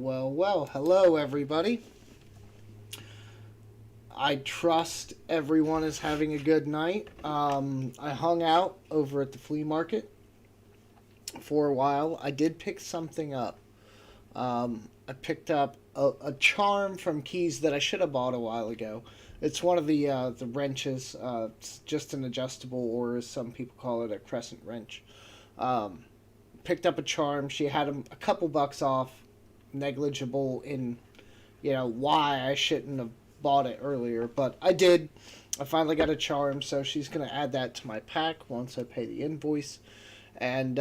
Well. Hello, everybody. I trust everyone is having a good night. I hung out over at the flea market for a while. I did pick something up. I picked up a charm from Keys that I should have bought a while ago. It's one of the wrenches. It's just an adjustable, or as some people call it, a crescent wrench. Um, Picked up a charm. She had a couple bucks off, negligible in why I shouldn't have bought it earlier, but I did. I finally got a charm, so she's gonna add that to my pack once I pay the invoice. And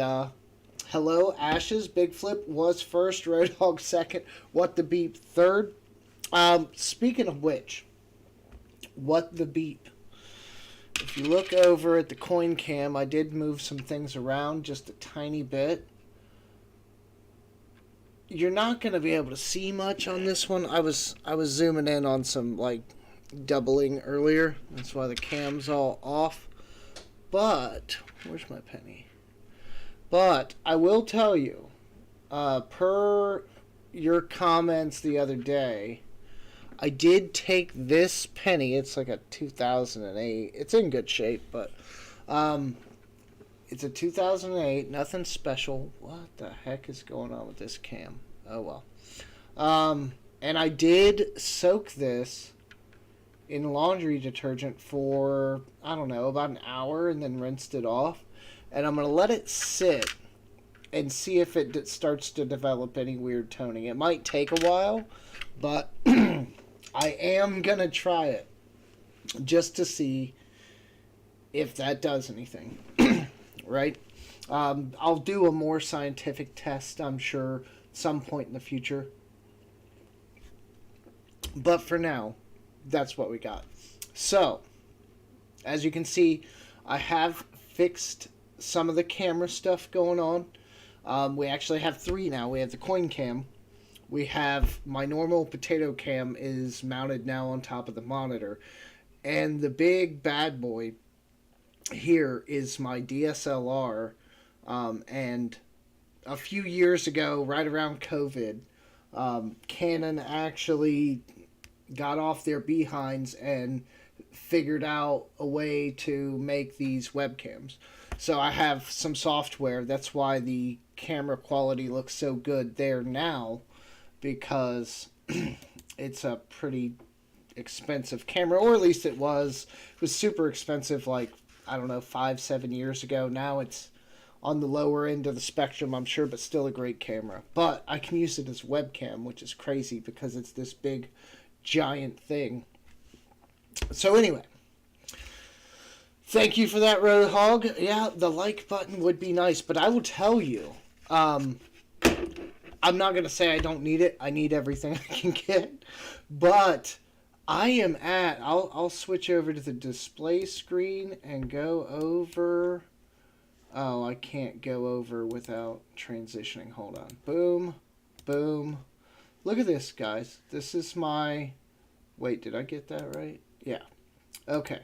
hello, Ashes. Big Flip was first, Roadhog second, What the Beep third. Speaking of which, What the Beep. If you look over at the coin cam, I did move some things around just a tiny bit. You're not going to be able to see much on this one. I was zooming in on some doubling earlier. That's why the cam's all off. But where's my penny? But I will tell you, per your comments the other day, I did take this penny. It's like a 2008. It's in good shape, but it's a 2008. Nothing special. What the heck is going on with this cam? Oh, well. And I did soak this in laundry detergent for, I don't know, about an hour and then rinsed it off. And I'm going to let it sit and see if it starts to develop any weird toning. It might take a while, but I am going to try it just to see if that does anything, right? I'll do a more scientific test, I'm sure, some point in the future. But for now, that's what we got. So, as you can see, I have fixed some of the camera stuff going on. We actually have three now. We have the coin cam. We have my normal potato cam is mounted now on top of the monitor. And the big bad boy here is my DSLR. And a few years ago, right around COVID, Canon actually got off their behinds and figured out a way to make these webcams. So I have some software. That's why the camera quality looks so good there now, because it's a pretty expensive camera, or at least it was. It was super expensive, I don't know, 5-7 years ago. Now it's on the lower end of the spectrum, I'm sure, but still a great camera. But I can use it as webcam, which is crazy because it's this big, giant thing. So anyway, thank you for that, Roadhog. Yeah, the like button would be nice, but I will tell you, I'm not going to say I don't need it. I need everything I can get. But I am I'll switch over to the display screen and go over. Oh, I can't go over without transitioning. Hold on. Boom. Boom. Look at this, guys. This is my... Wait, did I get that right? Yeah. Okay.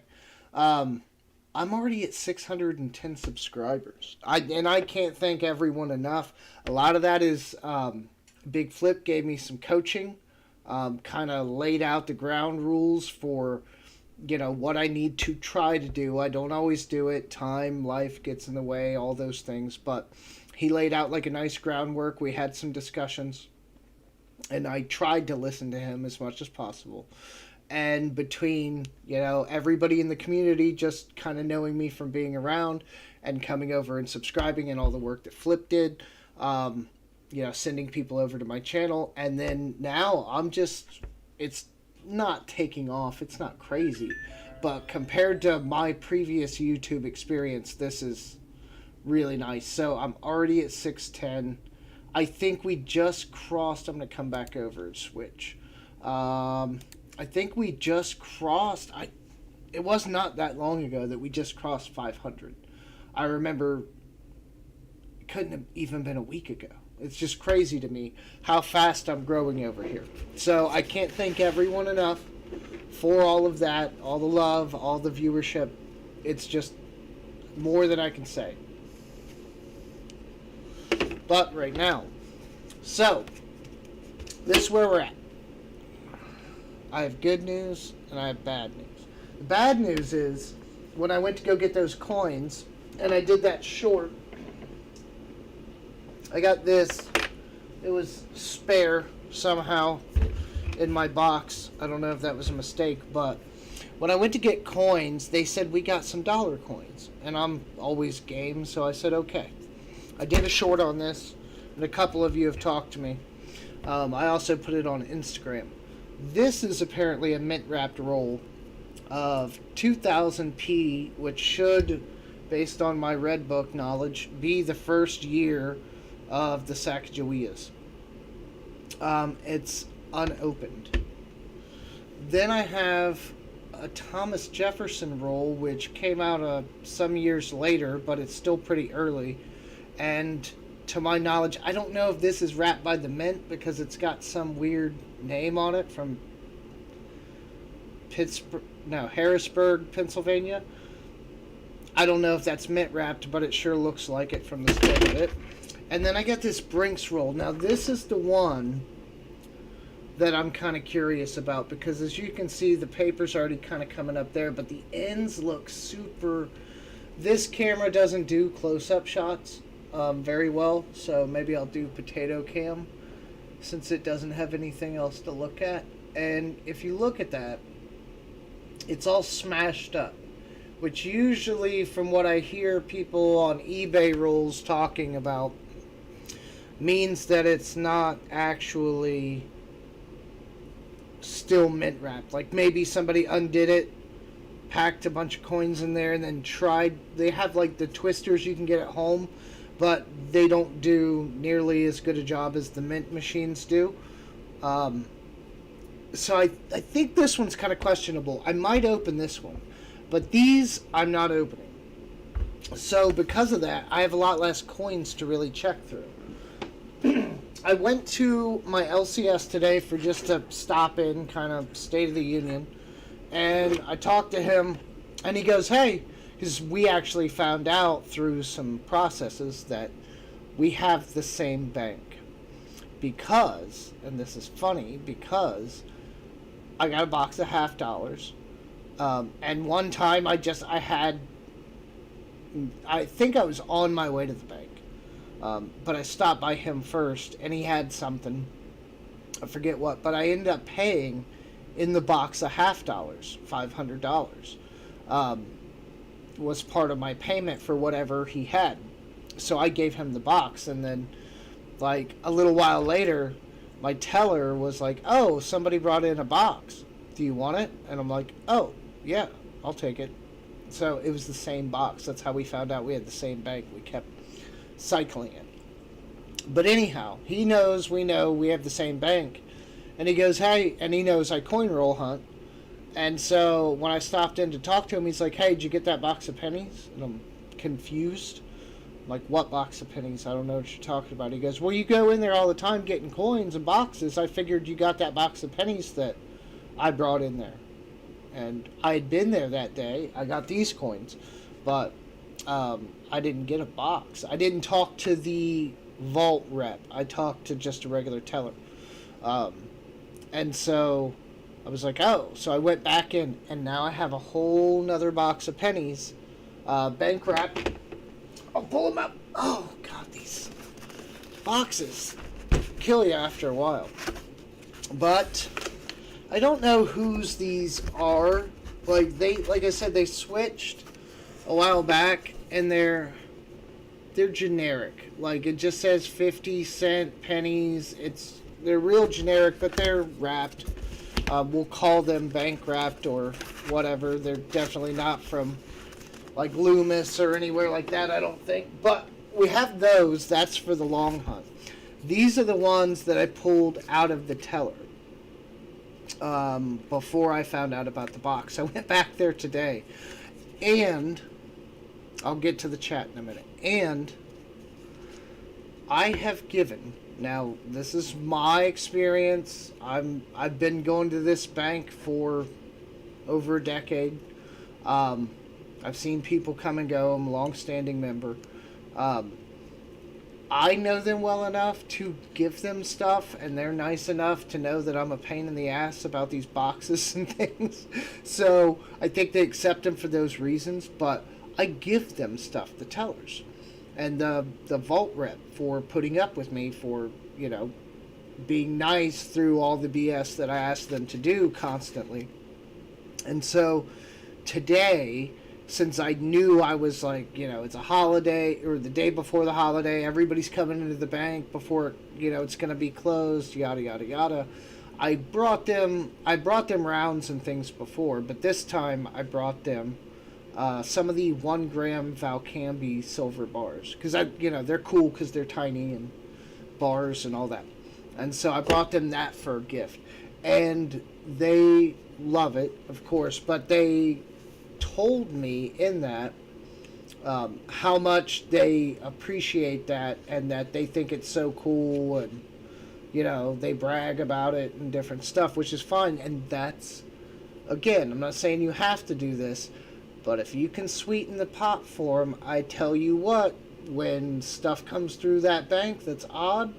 I'm already at 610 subscribers. I can't thank everyone enough. A lot of that is Big Flip gave me some coaching, kind of laid out the ground rules for what I need to try to do. I don't always do it. Time, life gets in the way, all those things. But he laid out a nice groundwork. We had some discussions, and I tried to listen to him as much as possible. And between, everybody in the community just kind of knowing me from being around and coming over and subscribing and all the work that Flip did, sending people over to my channel. And then now it's not taking off. It's not crazy. But compared to my previous YouTube experience, this is really nice. So I'm already at 610. I think we just crossed... I'm going to come back over and switch. I think we just crossed... It was not that long ago that we just crossed 500. I remember it couldn't have even been a week ago. It's just crazy to me how fast I'm growing over here. So I can't thank everyone enough for all of that, all the love, all the viewership. It's just more than I can say. But right now. So, this is where we're at. I have good news and I have bad news. The bad news is when I went to go get those coins and I did that short, I got this. It was spare somehow in my box. I don't know if that was a mistake, but when I went to get coins, they said we got some dollar coins. And I'm always game, so I said okay. I did a short on this, and a couple of you have talked to me. I also put it on Instagram. This is apparently a mint wrapped roll of 2000p, which should, based on my Red Book knowledge, be the first year of the Sacagaweas. It's unopened. Then I have a Thomas Jefferson roll, which came out some years later, but it's still pretty early. And to my knowledge, I don't know if this is wrapped by the mint because it's got some weird name on it from Harrisburg, Pennsylvania. I don't know if that's mint wrapped, but it sure looks like it from the state of it. And then I got this Brinks roll. Now this is the one that I'm kind of curious about because as you can see, the paper's already kind of coming up there, but the ends look super. This camera doesn't do close-up shots very well, so maybe I'll do potato cam since it doesn't have anything else to look at. And if you look at that, it's all smashed up, which usually, from what I hear people on eBay rolls talking about, means that it's not actually still mint wrapped. Like maybe somebody undid it, packed a bunch of coins in there, and then tried. They have like the twisters you can get at home, but they don't do nearly as good a job as the mint machines do. So I think this one's kind of questionable. I might open this one, but these I'm not opening. So because of that, I have a lot less coins to really check through. I went to my LCS today for just a stop in, kind of State of the Union, and I talked to him, and he goes, hey, because we actually found out through some processes that we have the same bank. Because, and this is funny, because I got a box of $50, and one time I think I was on my way to the bank. But I stopped by him first, and he had something. I forget what, but I ended up paying in the box a $50, $500. Was part of my payment for whatever he had. So I gave him the box, and then, like, a little while later, my teller was like, oh, somebody brought in a box. Do you want it? And I'm like, oh, yeah, I'll take it. So it was the same box. That's how we found out we had the same bank. We kept cycling it. But anyhow, he knows, we know, we have the same bank. And he goes, hey, and he knows I coin roll hunt. And so when I stopped in to talk to him, he's like, hey, did you get that box of pennies? And I'm confused. I'm like, what box of pennies? I don't know what you're talking about. He goes, well, you go in there all the time getting coins and boxes. I figured you got that box of pennies that I brought in there. And I had been there that day. I got these coins. But I didn't get a box. I didn't talk to the vault rep. I talked to just a regular teller. And so I was like, oh. So I went back in, and now I have a whole nother box of pennies. Bank wrap. I'll pull them out. Oh, God, these boxes kill you after a while. But I don't know whose these are. Like I said, they switched a while back, and they're generic. Like, it just says 50-cent pennies. They're real generic, but they're wrapped. We'll call them bank wrapped or whatever. They're definitely not from like Loomis or anywhere like that, I don't think. But we have those. That's for the long hunt. These are the ones that I pulled out of the teller before I found out about the box. I went back there today, and I'll get to the chat in a minute. And I have given, now this is my experience. I've been going to this bank for over a decade. I've seen people come and go. I'm a long-standing member. I know them well enough to give them stuff, and they're nice enough to know that I'm a pain in the ass about these boxes and things. So I think they accept them for those reasons, but I give them stuff, the tellers. And the vault rep for putting up with me for, being nice through all the BS that I asked them to do constantly. And so today, since I knew I was like, it's a holiday or the day before the holiday, everybody's coming into the bank before, it's going to be closed, yada, yada, yada. I brought them rounds and things before, but this time I brought them some of the 1 gram Valcambi silver bars. Because, they're cool because they're tiny and bars and all that. And so I brought them that for a gift. And they love it, of course, but they told me in that how much they appreciate that and that they think it's so cool, and they brag about it and different stuff, which is fine. And that's, again, I'm not saying you have to do this, but if you can sweeten the pot for them, I tell you what, when stuff comes through that bank that's odd,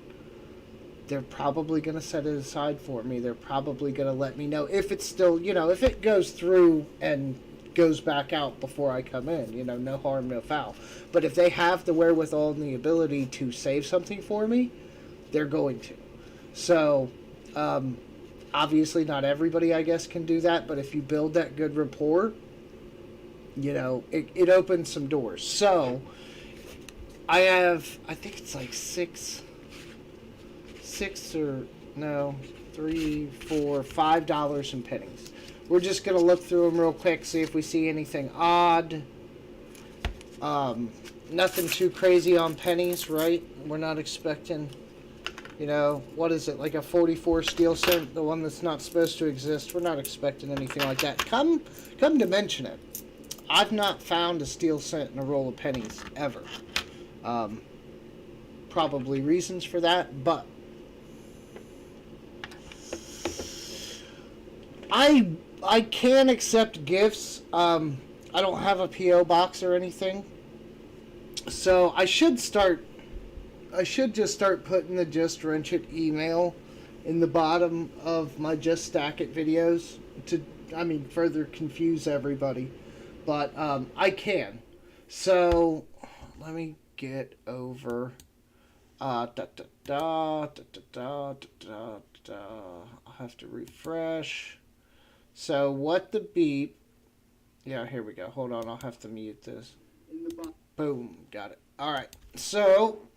they're probably going to set it aside for me. They're probably going to let me know if it's still, if it goes through and goes back out before I come in, no harm, no foul. But if they have the wherewithal and the ability to save something for me, they're going to. So, obviously not everybody, I guess, can do that, but if you build that good rapport, it opens some doors. So, I think it's like $5 in pennies. We're just going to look through them real quick, see if we see anything odd. Nothing too crazy on pennies, right? We're not expecting, what is it, like a 44 steel cent, the one that's not supposed to exist. We're not expecting anything like that. Come to mention it, I've not found a steel cent in a roll of pennies, ever. Probably reasons for that, but I can accept gifts. I don't have a P.O. box or anything. So I should just start putting the Just Wrench It email in the bottom of my Just Stack It videos to, further confuse everybody. But I can. So let me get over. I'll have to refresh. So what the beep? Yeah, here we go. Hold on, I'll have to mute this. Boom, got it. All right. So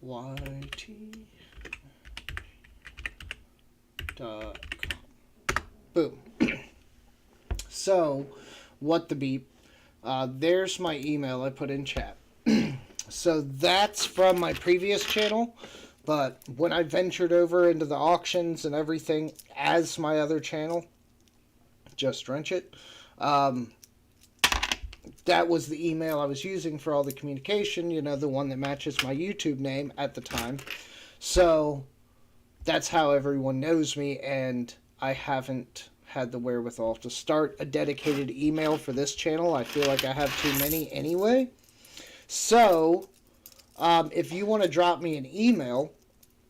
YT.com. Boom. So, what the beep? There's my email I put in chat. So that's from my previous channel, but when I ventured over into the auctions and everything as my other channel, Just Wrench It, that was the email I was using for all the communication, the one that matches my YouTube name at the time. So that's how everyone knows me, and I haven't had the wherewithal to start a dedicated email for this channel. I feel like I have too many anyway. So, if you want to drop me an email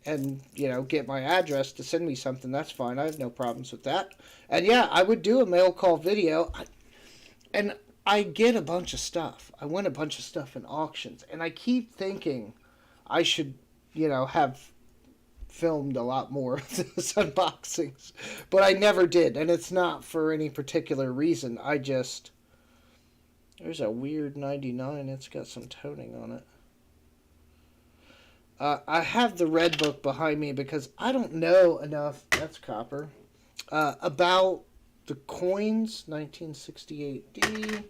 and, get my address to send me something, that's fine. I have no problems with that. And yeah, I would do a mail call video. And I get a bunch of stuff. I win a bunch of stuff in auctions. And I keep thinking I should, have filmed a lot more of those unboxings. But I never did. And it's not for any particular reason. There's a weird 99. It's got some toning on it. I have the red book behind me because I don't know enough, that's copper, about the coins, 1968D,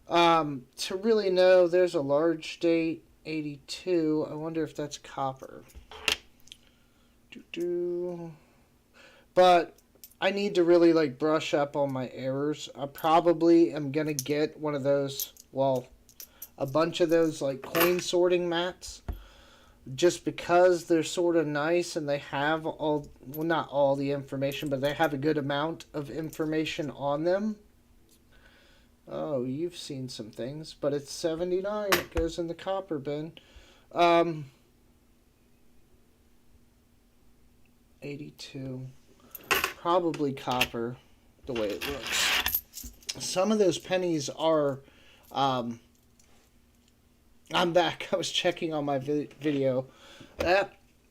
to really know. There's a large date, 82. I wonder if that's copper. But I need to really brush up on my errors. I probably am going to get one of those, a bunch of those coin sorting mats, just because they're sort of nice and they have not all the information, but they have a good amount of information on them. Oh, you've seen some things, but it's 79. It goes in the copper bin. Um, 82. Probably copper, the way it looks. Some of those pennies are. I'm back. I was checking on my video.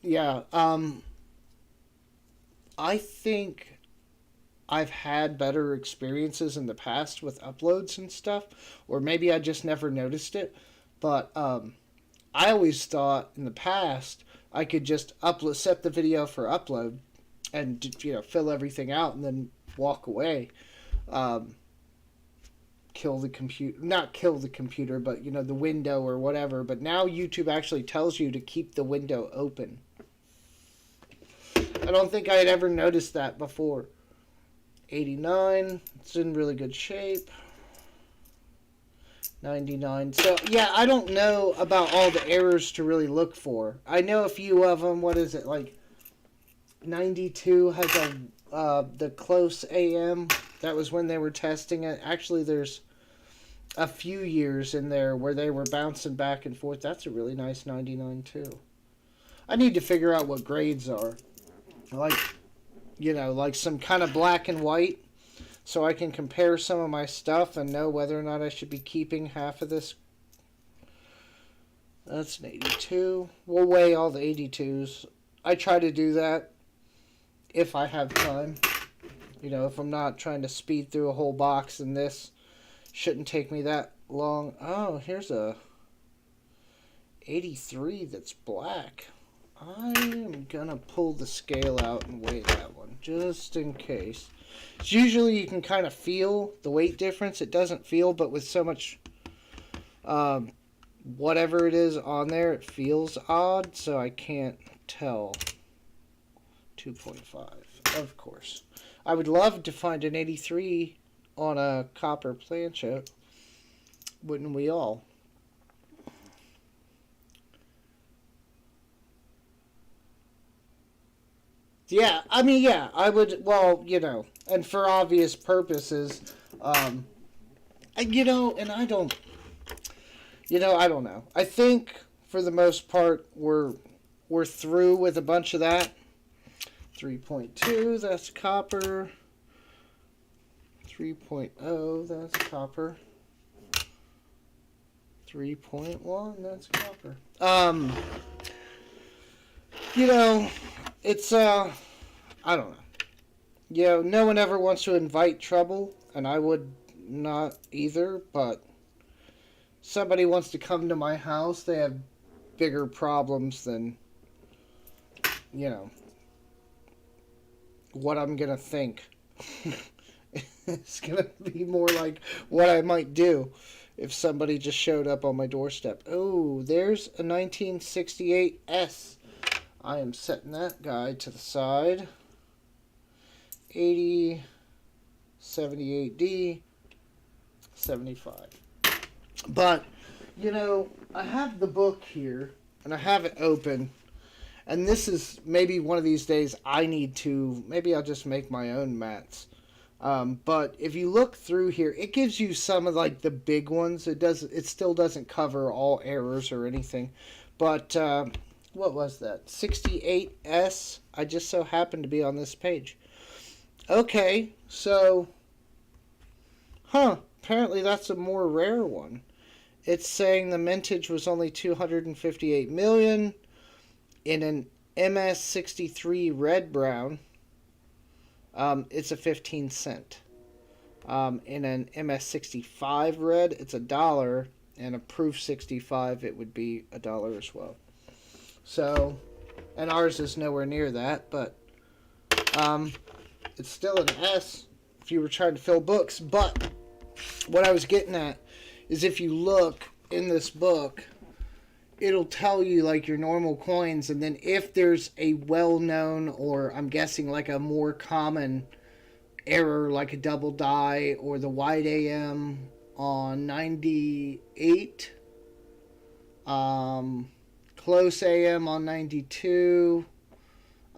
Yeah. I think I've had better experiences in the past with uploads and stuff, or maybe I just never noticed it. But I always thought in the past I could just upload, set the video for upload, and fill everything out and then walk away. Um, Kill the computer, not kill the computer, but the window or whatever. But now YouTube actually tells you to keep the window open. I don't think I had ever noticed that before. 89, it's in really good shape. 99. So yeah, I don't know about all the errors to really look for. I know a few of them. What is it, like 92 has the close AM. That was when they were testing it. Actually, there's a few years in there where they were bouncing back and forth. That's a really nice 99 too. I need to figure out what grades are. Like some kind of black and white, so I can compare some of my stuff and know whether or not I should be keeping half of this. That's an 82. We'll weigh all the 82s. I try to do that if I have time. If I'm not trying to speed through a whole box, and this shouldn't take me that long. Oh, here's a 83 that's black. I am gonna pull the scale out and weigh that one, just in case. It's usually you can kind of feel the weight difference. It doesn't feel, but with so much whatever it is on there, it feels odd, so I can't tell. 2.5, of course. I would love to find an 83 on a copper planchette. Wouldn't we all? Yeah, I mean, yeah, I would, well, and for obvious purposes, and I don't know. I think, for the most part, we're through with a bunch of that. 3.2, that's copper. 3.0, that's copper. 3.1, that's copper. It's, I don't know. No one ever wants to invite trouble, and I would not either, but somebody wants to come to my house, they have bigger problems than, what I'm gonna think. It's gonna be more like what I might do if somebody just showed up on my doorstep. Oh, there's a 1968 S. I am setting that guy to the side. 80, 78D, 75. But, I have the book here, and I have it open. And this is maybe one of these days maybe I'll just make my own mats. But if you look through here, it gives you some of like the big ones. It still doesn't cover all errors or anything. But, what was that? 68S. I just so happened to be on this page. Okay, so, apparently that's a more rare one. It's saying the mintage was only 258 million in an MS63 red brown. It's a 15 cent. In an MS65 red, it's $1, and a proof 65, it would be $1 as well. So, and ours is nowhere near that, but it's still an S if you were trying to fill books. But what I was getting at is if you look in this book, it'll tell you like your normal coins, and then if there's a well-known, or I'm guessing like a more common error, like a double die or the wide AM on 98, close AM on 92,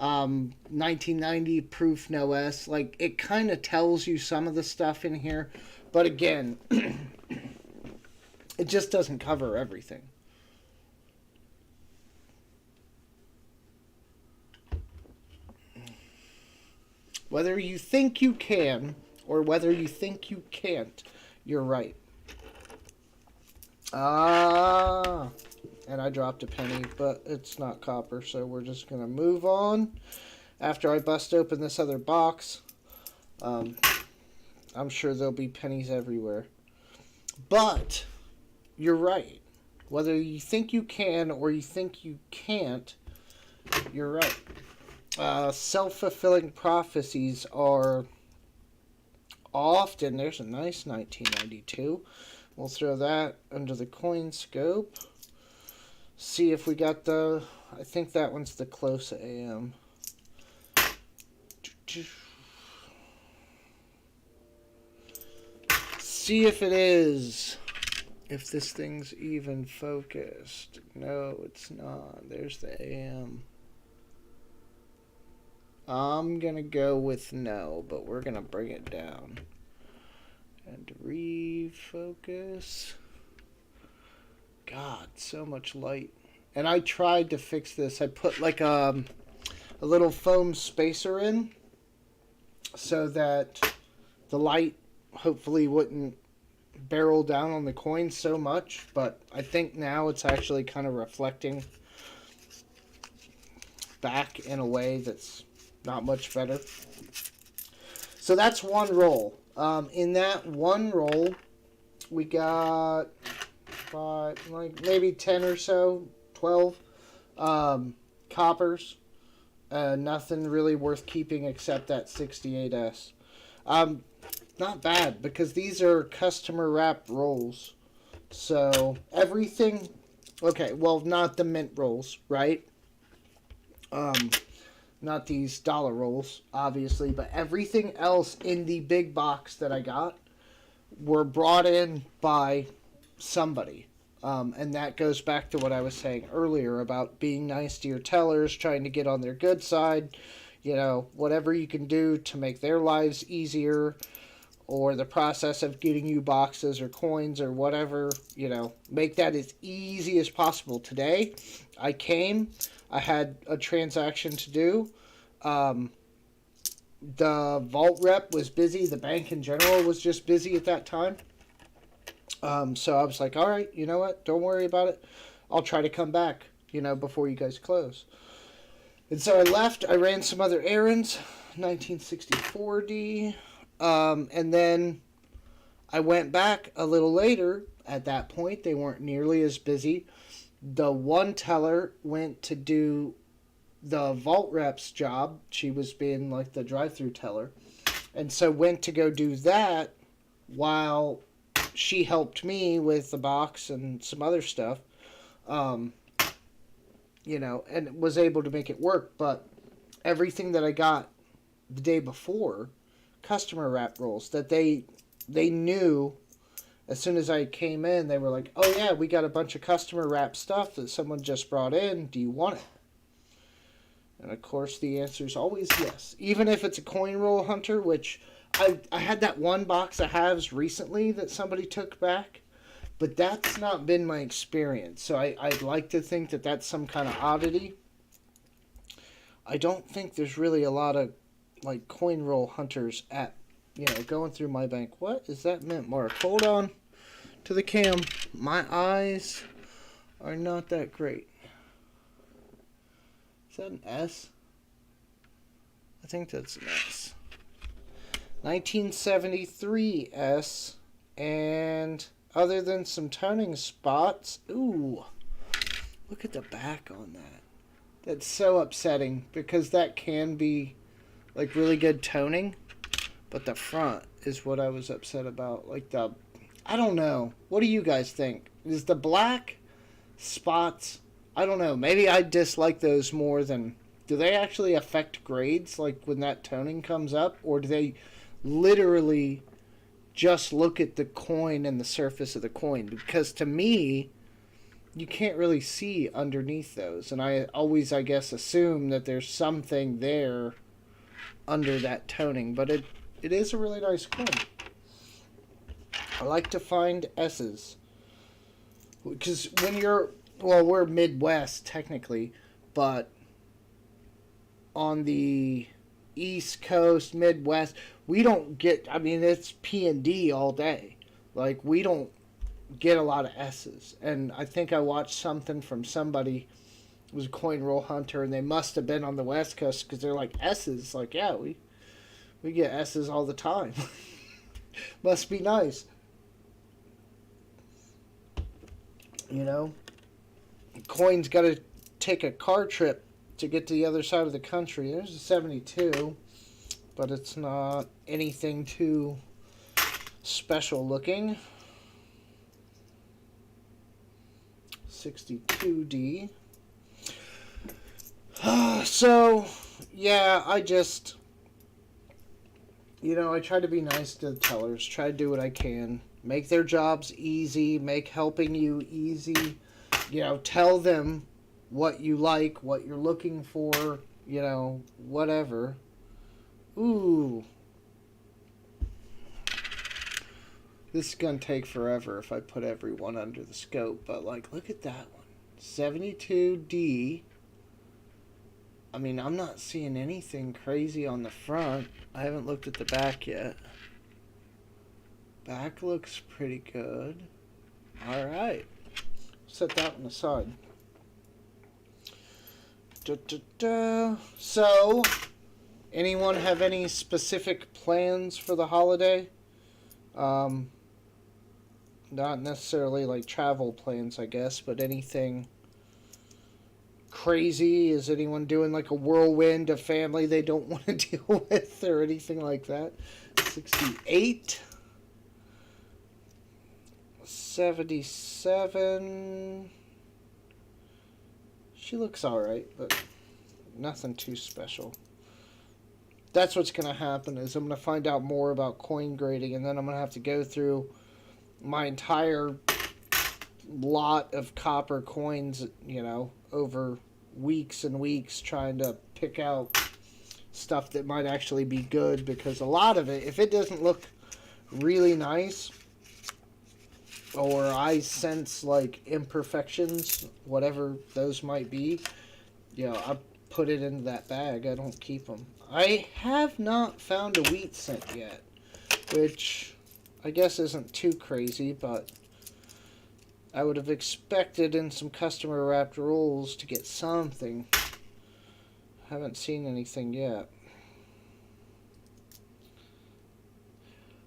1990 proof no S. Like, it kind of tells you some of the stuff in here, but again, it just doesn't cover everything. Whether you think you can or whether you think you can't, you're right. And I dropped a penny, but it's not copper, so we're just going to move on. After I bust open this other box, I'm sure there'll be pennies everywhere. But you're right. Whether you think you can or you think you can't, you're right. Self-fulfilling prophecies are often... There's a nice 1992. We'll throw that under the coin scope. See if we got the... I think that one's the close AM. See if it is. If this thing's even focused. No, it's not. There's the AM. I'm going to go with no, but we're going to bring it down. And refocus. God, so much light. And I tried to fix this. I put like a little foam spacer in so that the light hopefully wouldn't barrel down on the coin so much. But I think now it's actually kind of reflecting back in a way that's not much better. So that's one roll. In that one roll, we got maybe 10 or so, 12 coppers. Nothing really worth keeping except that 68S. Not bad, because these are customer wrap rolls. So everything... Okay, well, not the mint rolls, right? Not these dollar rolls, obviously, but everything else in the big box that I got were brought in by somebody. And that goes back to what I was saying earlier about being nice to your tellers, trying to get on their good side, you know, whatever you can do to make their lives easier, or the process of getting you boxes or coins or whatever, you know, make that as easy as possible. Today, I had a transaction to do. The vault rep was busy. The bank in general was just busy at that time. So I was like, all right, you know what? Don't worry about it. I'll try to come back, you know, before you guys close. And so I left. I ran some other errands. 1964D. And then I went back a little later. At that point, they weren't nearly as busy. The one teller went to do the vault rep's job. She was being like the drive-through teller. And so went to go do that while she helped me with the box and some other stuff. You know, and was able to make it work. But everything that I got the day before, customer wrap rolls, that they knew as soon as I came in, they were like, oh yeah, we got a bunch of customer wrap stuff that someone just brought in. Do you want it? And of course the answer is always yes. Even if it's a coin roll hunter, which I had that one box of halves recently that somebody took back, but that's not been my experience. So I'd like to think that that's some kind of oddity. I don't think there's really a lot of like coin roll hunters at, you know, going through my bank. What is that mint mark? Hold on to the cam. My eyes are not that great. Is that an S? I think that's an S. 1973 S. And other than some toning spots, ooh, look at the back on that. That's so upsetting because that can be like really good toning, but the front is what I was upset about. Like I don't know. What do you guys think? Is the black spots, I don't know, maybe I dislike those more than, do they actually affect grades like when that toning comes up, or do they literally just look at the coin and the surface of the coin? Because to me, you can't really see underneath those. And I always, I guess, assume that there's something there under that toning. But it is a really nice coin. I like to find S's. Because when you're, well, we're Midwest technically, but on the East Coast, Midwest, we don't get, I mean, it's P&D all day. Like, we don't get a lot of S's. And I think I watched something from somebody, it was a coin roll hunter, and they must have been on the West Coast because they're like, S's. Like, yeah, we get S's all the time. Must be nice. You know? Coin's got to take a car trip to get to the other side of the country. There's a 72, but it's not anything too special looking. 62D. So, yeah, I just, you know, I try to be nice to the tellers. Try to do what I can. Make their jobs easy. Make helping you easy. You know, tell them what you like, what you're looking for, you know, whatever. Ooh. This is going to take forever if I put everyone under the scope, but, like, look at that one. 72D. I mean, I'm not seeing anything crazy on the front. I haven't looked at the back yet. Back looks pretty good. Alright. Set that one aside. So, anyone have any specific plans for the holiday? Not necessarily like travel plans, I guess, but anything crazy? Is anyone doing like a whirlwind of family they don't want to deal with or anything like that? 68. 77. She looks alright, but nothing too special. That's what's going to happen is I'm going to find out more about coin grading, and then I'm going to have to go through my entire lot of copper coins, you know, over weeks and weeks trying to pick out stuff that might actually be good, because a lot of it, if it doesn't look really nice or I sense like imperfections, whatever those might be, you know, I put it into that bag. I don't keep them. I have not found a wheat cent yet, which I guess isn't too crazy, but I would have expected in some customer wrapped rolls to get something. Haven't seen anything yet.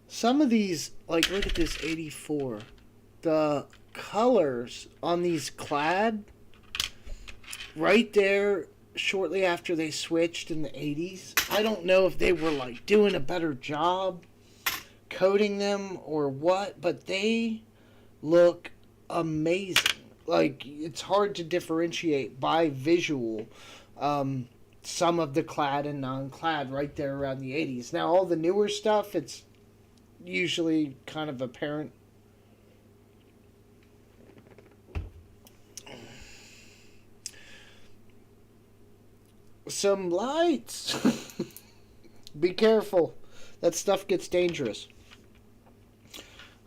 Some of these, like, look at this 84. The colors on these clad right there shortly after they switched in the 80s. I don't know if they were like doing a better job coating them or what, but they look amazing. Like, it's hard to differentiate by visual some of the clad and non-clad right there around the 80s. Now, all the newer stuff, it's usually kind of apparent. Some lights. Be careful. That stuff gets dangerous.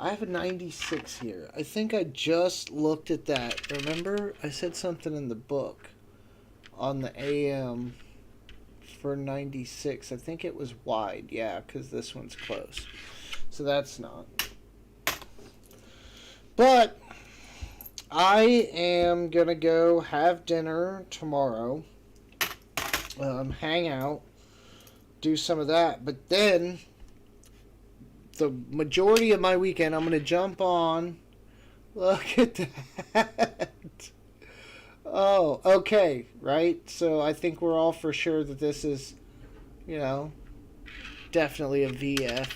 I have a 96 here. I think I just looked at that. Remember? I said something in the book on the AM for 96. I think it was wide. Yeah, because this one's close. So that's not. But I am going to go have dinner tomorrow. Hang out. Do some of that. But then the majority of my weekend, I'm going to jump on. Look at that. Oh, okay, right? So I think we're all for sure that this is, you know, definitely a VF.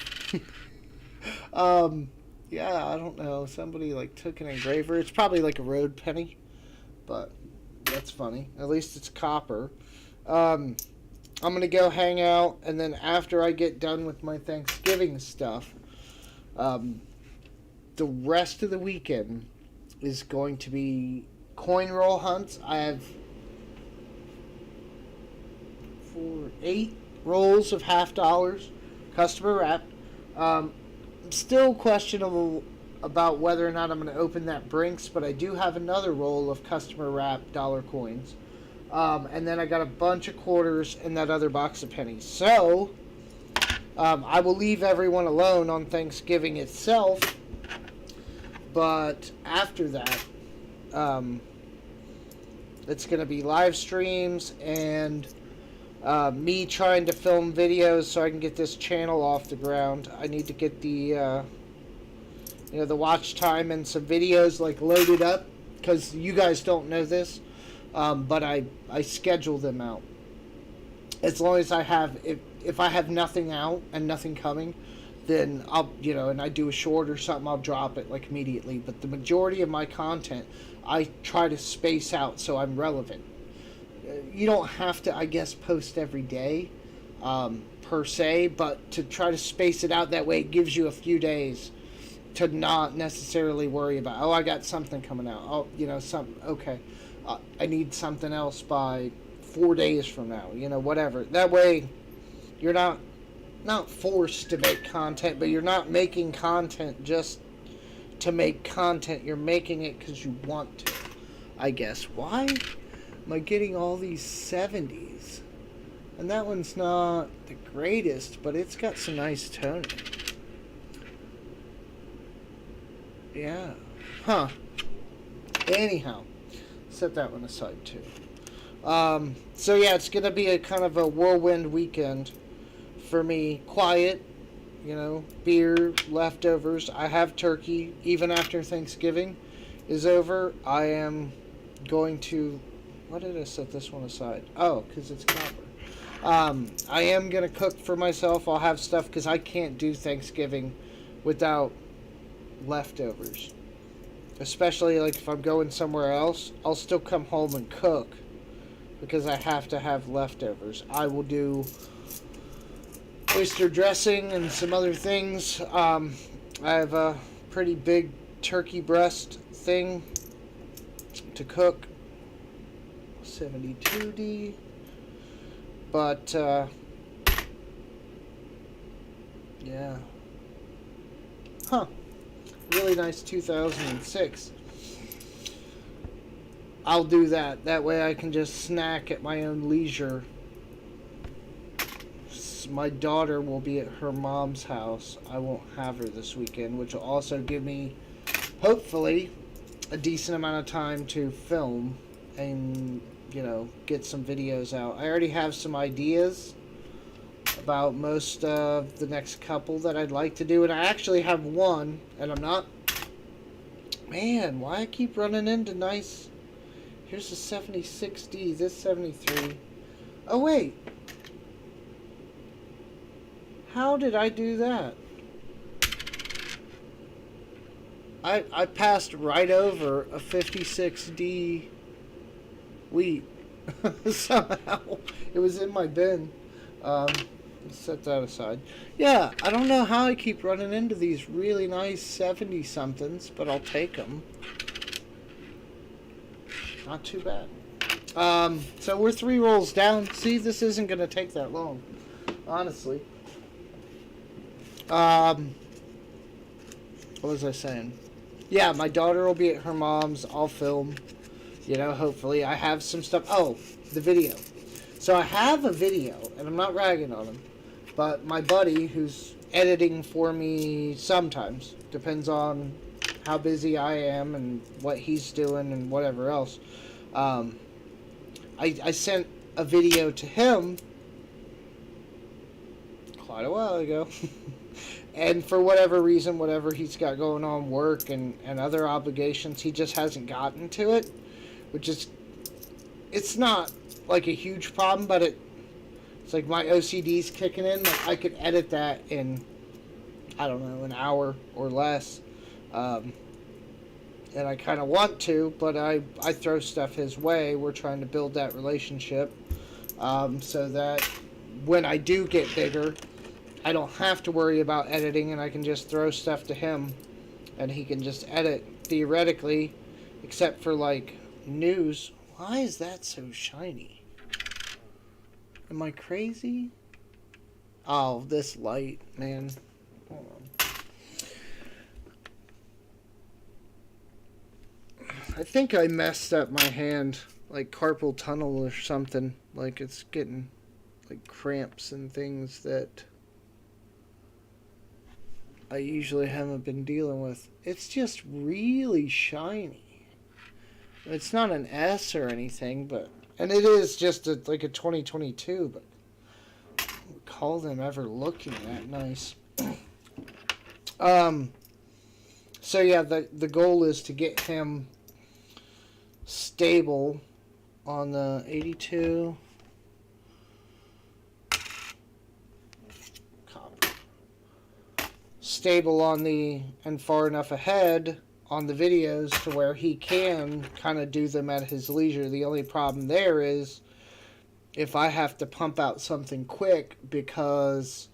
Yeah, I don't know. Somebody like took an engraver. It's probably like a road penny, but that's funny. At least it's copper. I'm going to go hang out, and then after I get done with my Thanksgiving stuff, the rest of the weekend is going to be coin roll hunts. I have 8 rolls of $50 customer wrap. Still questionable about whether or not I'm going to open that Brinks, but I do have another roll of customer wrap dollar coins. And then I got a bunch of quarters in that other box of pennies. So, I will leave everyone alone on Thanksgiving itself. But after that, it's going to be live streams and me trying to film videos so I can get this channel off the ground. I need to get the the watch time and some videos like loaded up, because you guys don't know this, but I schedule them out. As long as I have, if I have nothing out and nothing coming, then I'll, and I do a short or something, I'll drop it like immediately. But the majority of my content, I try to space out so I'm relevant. You don't have to, I guess, post every day, per se, but to try to space it out that way, it gives you a few days to not necessarily worry about, oh, I got something coming out. Oh, something, okay. I need something else by 4 days from now, whatever. That way, you're not forced to make content, but you're not making content just to make content. You're making it because you want to, I guess. Why am I getting all these 70s? And that one's not the greatest, but it's got some nice toning. Yeah. Huh. Anyhow, set that one aside too. So yeah, it's going to be a kind of a whirlwind weekend for me. Quiet, beer, leftovers. I have turkey. Even after Thanksgiving is over, I am going to... Why did I set this one aside? Oh, because it's copper. I am going to cook for myself. I'll have stuff because I can't do Thanksgiving without leftovers. Especially like if I'm going somewhere else, I'll still come home and cook because I have to have leftovers. I will do oyster dressing and some other things. I have a pretty big turkey breast thing to cook. 72D. But, yeah. Huh. Really nice 2006. I'll do that. That way I can just snack at my own leisure. My daughter will be at her mom's house. I won't have her this weekend, which will also give me, hopefully, a decent amount of time to film and, get some videos out. I already have some ideas about most of the next couple that I'd like to do, and I actually have one, and I'm not... Man, why I keep running into nice... Here's the 76D, this 73. Oh, wait. How did I do that? I passed right over a 56D wheat. Somehow. It was in my bin. Let's set that aside. Yeah, I don't know how I keep running into these really nice 70-somethings, but I'll take them. Not too bad. So we're 3 rolls down. See, this isn't going to take that long, honestly. What was I saying? Yeah, my daughter will be at her mom's. I'll film. Hopefully. I have some stuff. Oh, the video. So I have a video, and I'm not ragging on him, but my buddy, who's editing for me sometimes, depends on how busy I am and what he's doing and whatever else. I sent a video to him quite a while ago. And for whatever reason, whatever he's got going on, work and other obligations, he just hasn't gotten to it. Which is, it's not like a huge problem, but it's like my OCD's kicking in. Like I could edit that in, I don't know, an hour or less. And I kind of want to, but I throw stuff his way. We're trying to build that relationship so that when I do get bigger, I don't have to worry about editing, and I can just throw stuff to him, and he can just edit theoretically, except for like news. Why is that so shiny? Am I crazy? Oh, this light, man. Hold on. I think I messed up my hand, like carpal tunnel or something. Like it's getting like cramps and things that I usually haven't been dealing with. It's just really shiny. It's not an S or anything, but and it is just like a 2022, but I don't recall them ever looking that nice. So yeah, the goal is to get him stable on the 82 copper, stable on the and far enough ahead on the videos to where he can kind of do them at his leisure. The only problem there is if I have to pump out something quick because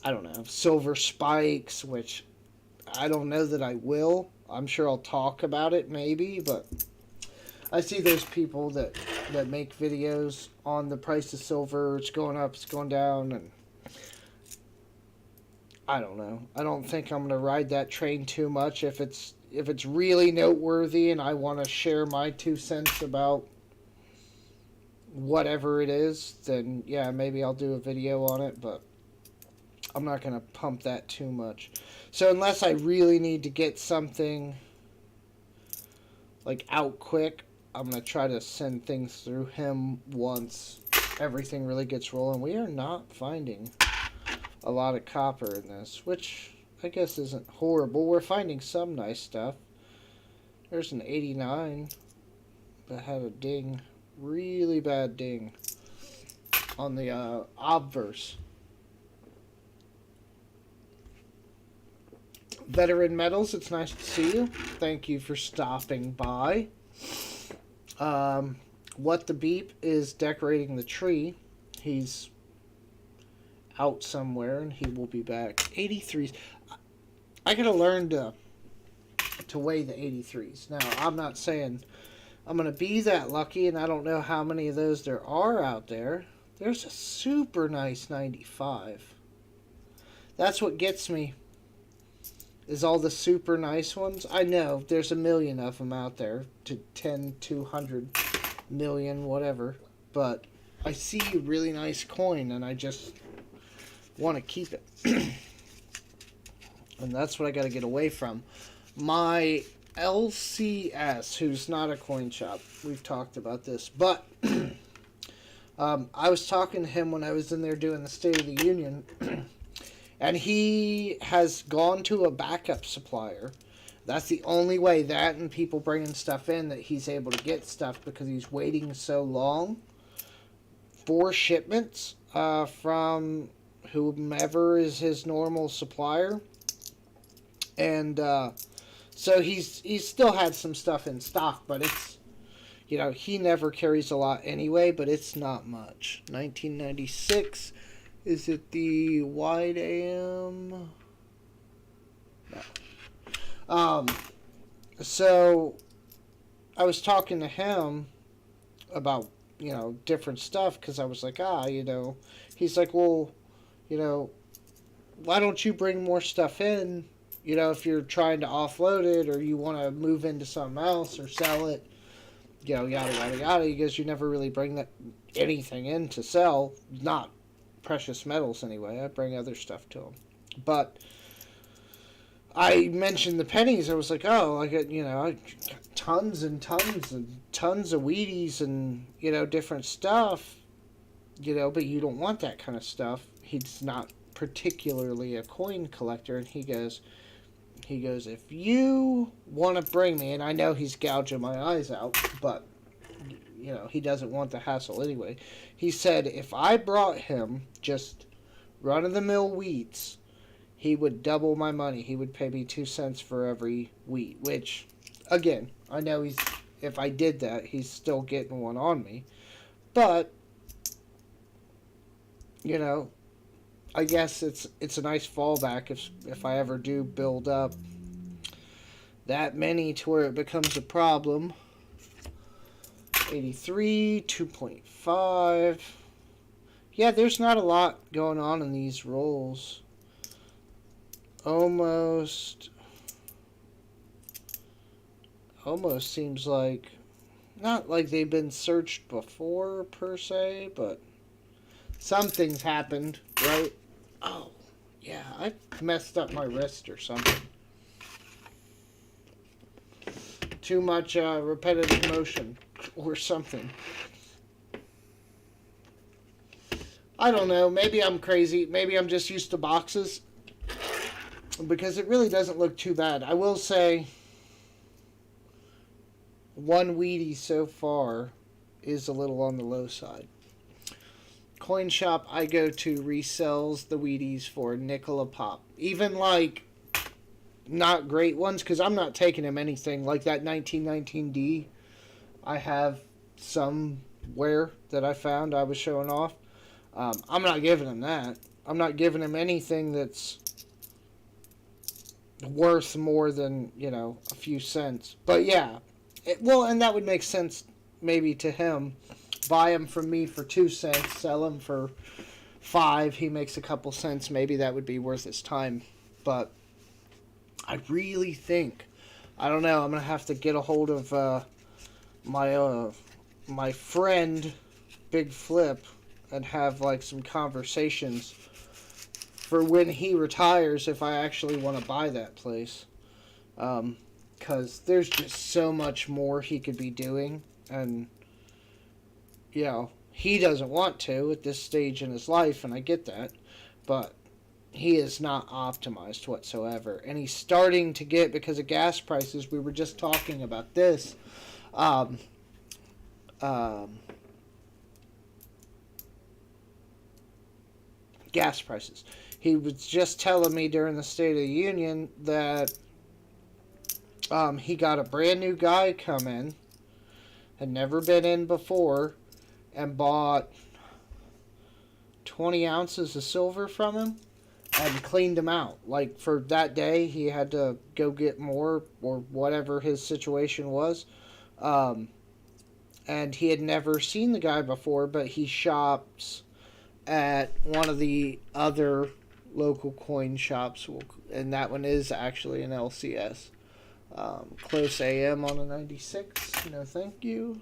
I don't know, silver spikes, which I don't know that I will. I'm sure I'll talk about it maybe, but I see those people that make videos on the price of silver. It's going up, it's going down, and I don't know. I don't think I'm going to ride that train too much. If it's really noteworthy and I want to share my 2 cents about whatever it is, then yeah, maybe I'll do a video on it, but I'm not going to pump that too much. So unless I really need to get something like out quick, I'm going to try to send things through him once everything really gets rolling. We are not finding a lot of copper in this, which I guess isn't horrible. We're finding some nice stuff. There's an 89 that had a ding, really bad ding on the obverse. Veteran Metals, it's nice to see you. Thank you for stopping by. What the Beep is decorating the tree. He's out somewhere and he will be back. 83s. I gotta learn to weigh the 83s. Now, I'm not saying I'm gonna be that lucky, and I don't know how many of those there are out there. There's a super nice 95. That's what gets me, is all the super nice ones. I know there's a million of them out there, to 10, 200 million, whatever. But I see a really nice coin and I just want to keep it. And that's what I got to get away from. My LCS, who's not a coin shop, we've talked about this, but I was talking to him when I was in there doing the State of the Union. And he has gone to a backup supplier. That's the only way, that and people bringing stuff in, that he's able to get stuff, because he's waiting so long for shipments from whomever is his normal supplier. And so he's still had some stuff in stock, but it's, you know, he never carries a lot anyway, but it's not much. 1996. Is it the wide AM? No. So I was talking to him about, you know, different stuff, because I was like, you know, he's like, well, you know, why don't you bring more stuff in, you know, if you're trying to offload it or you want to move into something else or sell it, you know, yada, yada, yada. He goes, you never really bring anything in to sell, not precious metals anyway. I bring other stuff to them. But I mentioned the pennies. I was like, I got, you know, I got tons and tons and tons of Wheaties and, you know, different stuff, you know, but you don't want that kind of stuff. He's not particularly a coin collector. And he goes, if you want to bring me, and I know he's gouging my eyes out, but, you know, he doesn't want the hassle anyway. He said if I brought him just run-of-the-mill wheats, he would double my money. He would pay me 2 cents for every wheat, which, again, I know if I did that, he's still getting one on me. But, you know, I guess it's a nice fallback if I ever do build up that many to where it becomes a problem. 83, 2.5. Yeah, there's not a lot going on in these rolls. Almost seems like, not like they've been searched before per se, but something's happened, right? Oh, yeah, I messed up my wrist or something. Too much repetitive motion or something. I don't know. Maybe I'm crazy. Maybe I'm just used to boxes. Because it really doesn't look too bad. I will say, one Wheaties so far is a little on the low side. Coin shop I go to resells the Wheaties for a nickel a pop. Even like not great ones, because I'm not taking them anything. Like that 1919D, I have somewhere that I found I was showing off. I'm not giving him that. I'm not giving him anything that's worth more than, a few cents. But yeah, and that would make sense maybe to him. Buy him from me for 2 cents, sell him for 5. He makes a couple cents. Maybe that would be worth his time. But I really think, I don't know, I'm going to have to get a hold of my friend, Big Flip, and have like some conversations for when he retires if I actually want to buy that place. Because there's just so much more he could be doing. And, he doesn't want to at this stage in his life, and I get that. But he is not optimized whatsoever. And he's starting to get, because of gas prices, we were just talking about this. Gas prices. He was just telling me during the State of the Union that he got a brand new guy come in, had never been in before, and bought 20 ounces of silver from him and cleaned him out. Like, for that day, he had to go get more, or whatever his situation was. And he had never seen the guy before, but he shops at one of the other local coin shops, and that one is actually an LCS. Close AM on a 96. No, thank you.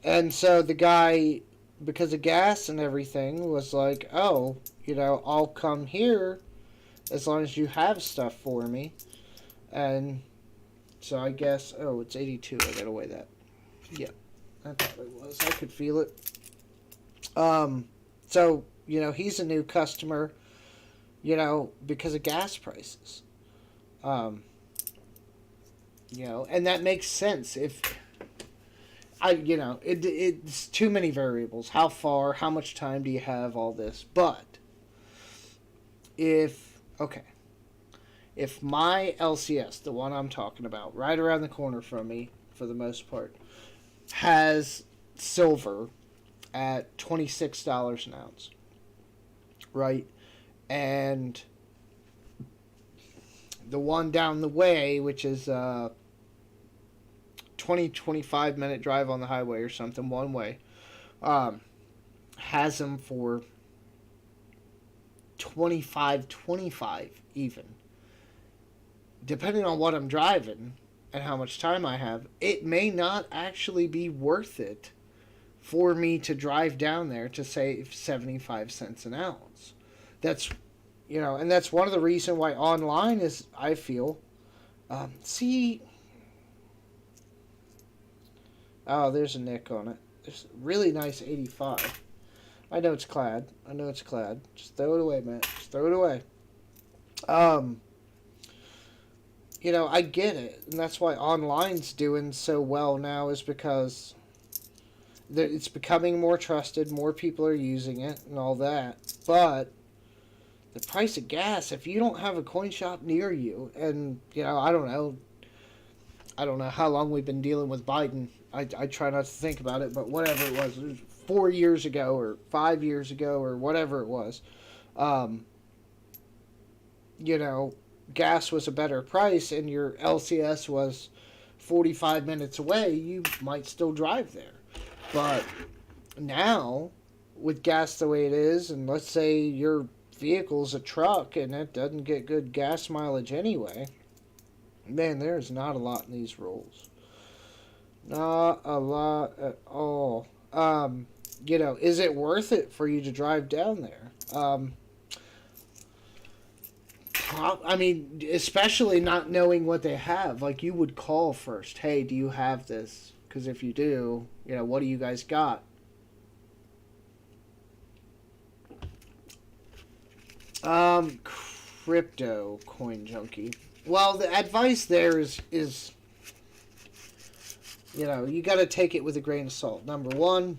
And so the guy, because of gas and everything, was like, oh, I'll come here as long as you have stuff for me. And so I guess, it's 82. I gotta weigh that. Yeah, I thought it was. I could feel it. So, he's a new customer, because of gas prices. And that makes sense. If it's too many variables. How far, how much time do you have, all this. But if my LCS, the one I'm talking about, right around the corner from me, for the most part, has silver at $26 an ounce, right? And the one down the way, which is 25 minute drive on the highway or something, one way, has them for 25 even. Depending on what I'm driving and how much time I have, it may not actually be worth it for me to drive down there to save 75 cents an ounce. That's, and that's one of the reasons why online is, I feel, there's a nick on it. There's a really nice 85. I know it's clad. Just throw it away, man. Just throw it away. I get it. And that's why online's doing so well now, is because it's becoming more trusted. More people are using it and all that. But the price of gas, if you don't have a coin shop near you, and, I don't know how long we've been dealing with Biden. I try not to think about it, but whatever it was 4 years ago or 5 years ago or whatever it was, gas was a better price and your LCS was 45 minutes away, you might still drive there. But now, with gas the way it is, and let's say your vehicle's a truck and it doesn't get good gas mileage anyway, man, there's not a lot in these rules. Not a lot at all. Is it worth it for you to drive down there? I mean, especially not knowing what they have. Like, you would call first. Hey, do you have this? Because if you do, what do you guys got? Crypto Coin Junkie. Well, the advice there is you got to take it with a grain of salt. Number one,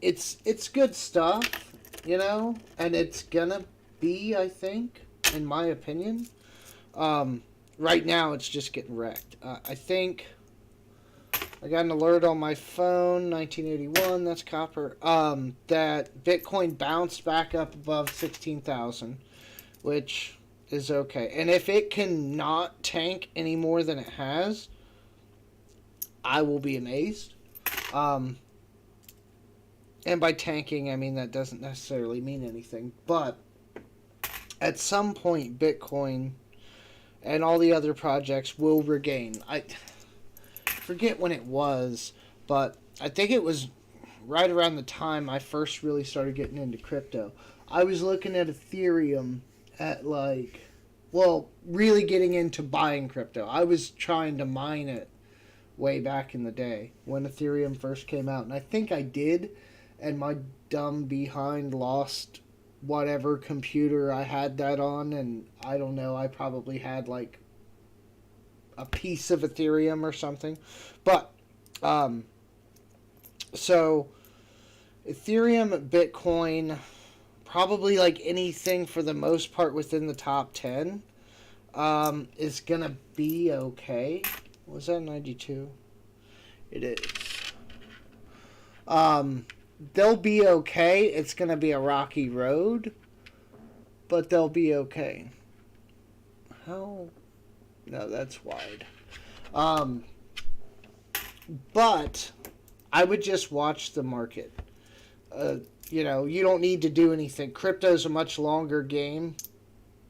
it's good stuff, and it's gonna be, I think, in my opinion. Right now, it's just getting wrecked. I think I got an alert on my phone, 1981, that's copper, that Bitcoin bounced back up above 16,000, which is okay. And if it cannot tank any more than it has, I will be amazed. And by tanking, I mean that doesn't necessarily mean anything. But at some point, Bitcoin and all the other projects will regain. I forget when it was, but I think it was right around the time I first really started getting into crypto. I was looking at Ethereum at really getting into buying crypto. I was trying to mine it way back in the day when Ethereum first came out. And I think I did, and my dumb behind lost whatever computer I had that on, and I don't know, I probably had like a piece of Ethereum or something. But, so Ethereum, Bitcoin, probably like anything for the most part within the top 10, is going to be okay. Was that 92? It is. They'll be okay. It's going to be a rocky road, but they'll be okay. How? No, that's wide. But I would just watch the market. You don't need to do anything. Crypto's a much longer game.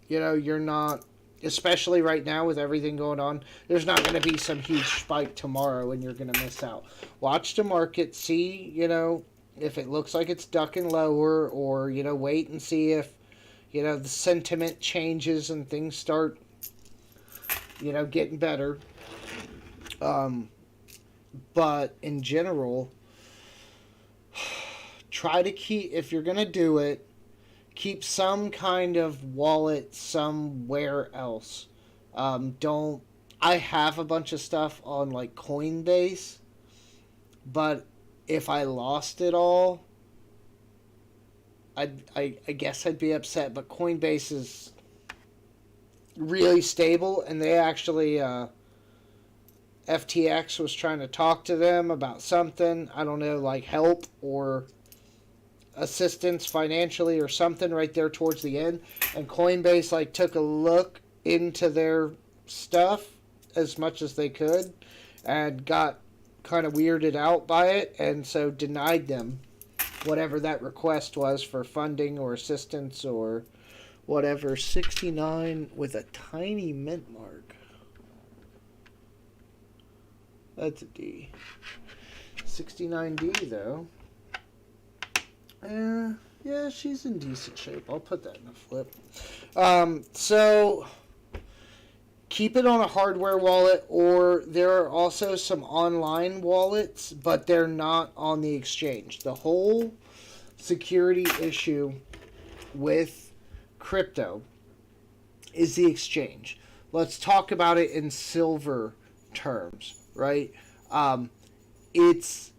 You're not, especially right now with everything going on, there's not going to be some huge spike tomorrow and you're going to miss out. Watch the market, see, if it looks like it's ducking lower, or, wait and see if, the sentiment changes and things start, getting better. But in general, try to keep, if you're going to do it, keep some kind of wallet somewhere else. I have a bunch of stuff on like Coinbase, but if I lost it all, I guess I'd be upset. But Coinbase is really stable, and they actually, FTX was trying to talk to them about something. I don't know, like help or assistance financially or something right there towards the end. And Coinbase took a look into their stuff as much as they could and got kind of weirded out by it, and so denied them whatever that request was for funding or assistance or whatever. 69 with a tiny mint mark. That's a D. 69D though. Yeah, she's in decent shape. I'll put that in a flip. So keep it on a hardware wallet, or there are also some online wallets, but they're not on the exchange. The whole security issue with crypto is the exchange. Let's talk about it in silver terms, right? It's,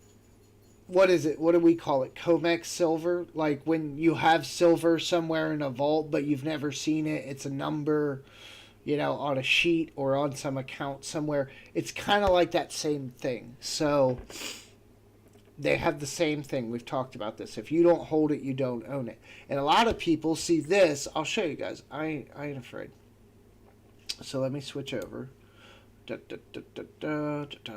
what is it? What do we call it? COMEX silver? Like when you have silver somewhere in a vault, but you've never seen it. It's a number, on a sheet or on some account somewhere. It's kind of like that same thing. So they have the same thing. We've talked about this. If you don't hold it, you don't own it. And a lot of people see this. I'll show you guys. I ain't afraid. So let me switch over. Da, da, da, da, da, da, da.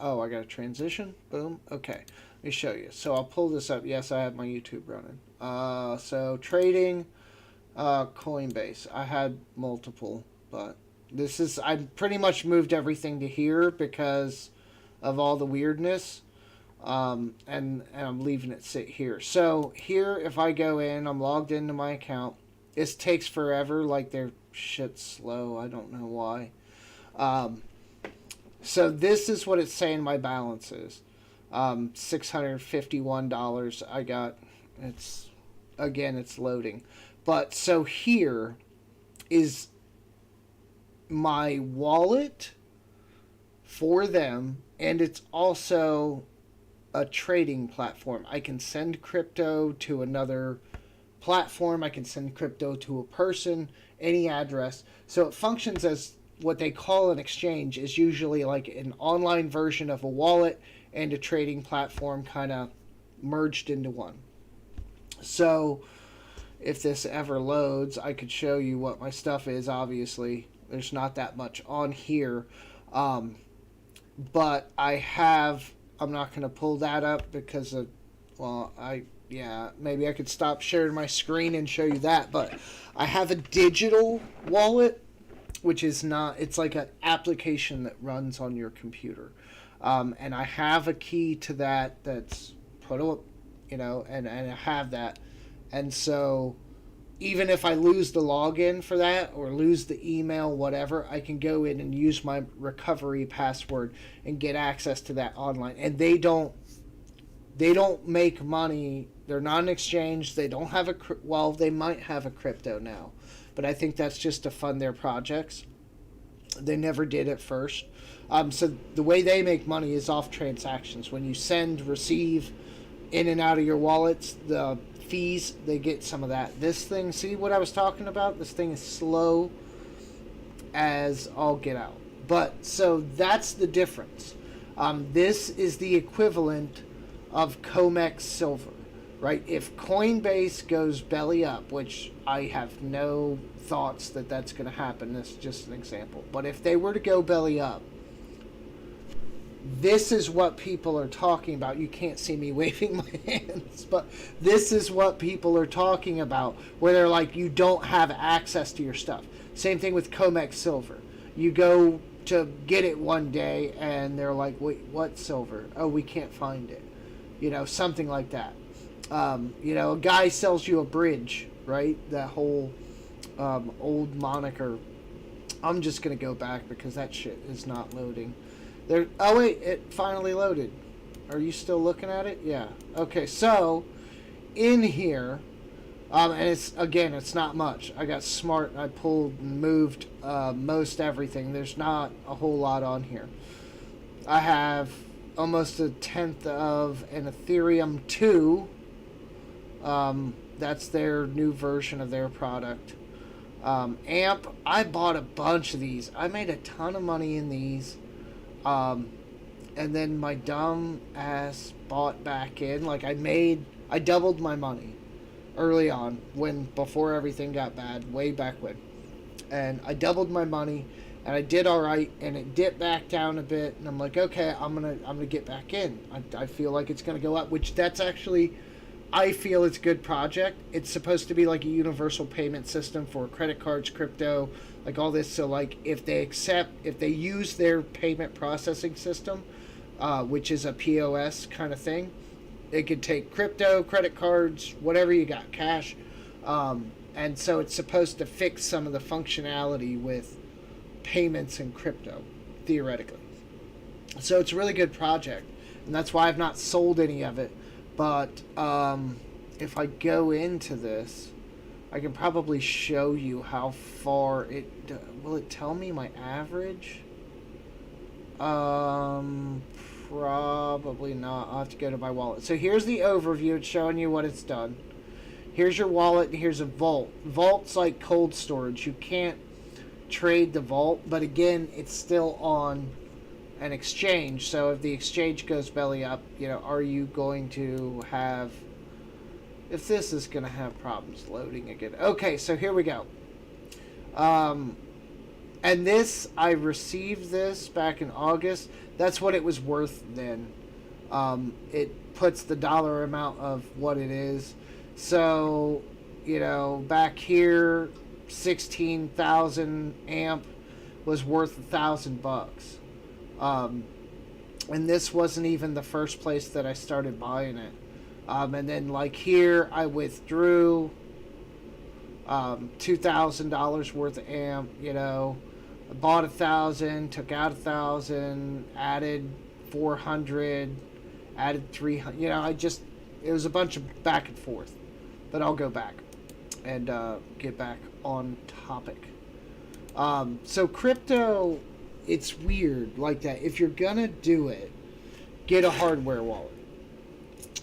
Oh, I got a transition. Boom. Okay. Let me show you. So I'll pull this up. Yes, I have my YouTube running. So trading, Coinbase. I had multiple, but this is, I pretty much moved everything to here because of all the weirdness. And I'm leaving it sit here. So here, if I go in, I'm logged into my account. This takes forever. Like their shit's slow. I don't know why. So this is what it's saying my balance is. $651 I got. It's, again, it's loading. But so here is my wallet for them, and it's also a trading platform. I can send crypto to another platform. I can send crypto to a person, any address. So it functions as what they call an exchange, is usually like an online version of a wallet and a trading platform kind of merged into one. So if this ever loads, I could show you what my stuff is. Obviously, there's not that much on here. But I have, I'm not going to pull that up because of, well, maybe I could stop sharing my screen and show you that. But I have a digital wallet, which is not, it's like an application that runs on your computer. And I have a key to that that's put up, and I have that. And so even if I lose the login for that or lose the email, whatever, I can go in and use my recovery password and get access to that online. And they don't make money. They're not an exchange. They don't have they might have a crypto now, but I think that's just to fund their projects. They never did at first. So the way they make money is off transactions. When you send, receive in and out of your wallets, the fees, they get some of that. This thing, see what I was talking about? This thing is slow as all get out. But so that's the difference. This is the equivalent of COMEX silver, right? If Coinbase goes belly up, which I have no thoughts that that's going to happen, this is just an example. But if they were to go belly up, this is what people are talking about. You can't see me waving my hands, but this is what people are talking about, where they're like, you don't have access to your stuff. Same thing with COMEX silver. You go to get it one day, and they're like, wait, what silver? Oh, we can't find it. Something like that. A guy sells you a bridge, right? That whole old moniker. I'm just going to go back because that shit is not loading. Oh, wait, it finally loaded. Are you still looking at it? Yeah. Okay, so in here, and it's not much. I got smart. I pulled and moved most everything. There's not a whole lot on here. I have almost a tenth of an Ethereum 2. That's their new version of their product. AMP, I bought a bunch of these. I made a ton of money in these. And then my dumb ass bought back in. Like I doubled my money early on before everything got bad, way back when. And I doubled my money and I did all right, and it dipped back down a bit, and I'm like, okay, I'm gonna get back in. I feel like it's gonna go up, which that's actually, I feel it's a good project. It's supposed to be like a universal payment system for credit cards, crypto, like all this. So like if they use their payment processing system, which is a POS kind of thing, it could take crypto, credit cards, whatever you got, cash. And so it's supposed to fix some of the functionality with payments and crypto, theoretically. So it's a really good project, and that's why I've not sold any of it. But if I go into this, I can probably show you how far it... Will it tell me my average? Probably not. I'll have to go to my wallet. So here's the overview. It's showing you what it's done. Here's your wallet, and here's a vault. Vault's like cold storage. You can't trade the vault, but again, it's still on an exchange. So if the exchange goes belly up, are you going to have... If this is going to have problems loading again. Okay, so here we go. Um, and this, I received this back in August. That's what it was worth then. It puts the dollar amount of what it is. So, back here, 16,000 amp was worth $1,000. Um, and this wasn't even the first place that I started buying it. And then, like here, I withdrew $2,000 worth of amp. I bought 1,000, took out 1,000, added 400, added 300. It was a bunch of back and forth. But I'll go back and get back on topic. So crypto, it's weird like that. If you're gonna do it, get a hardware wallet.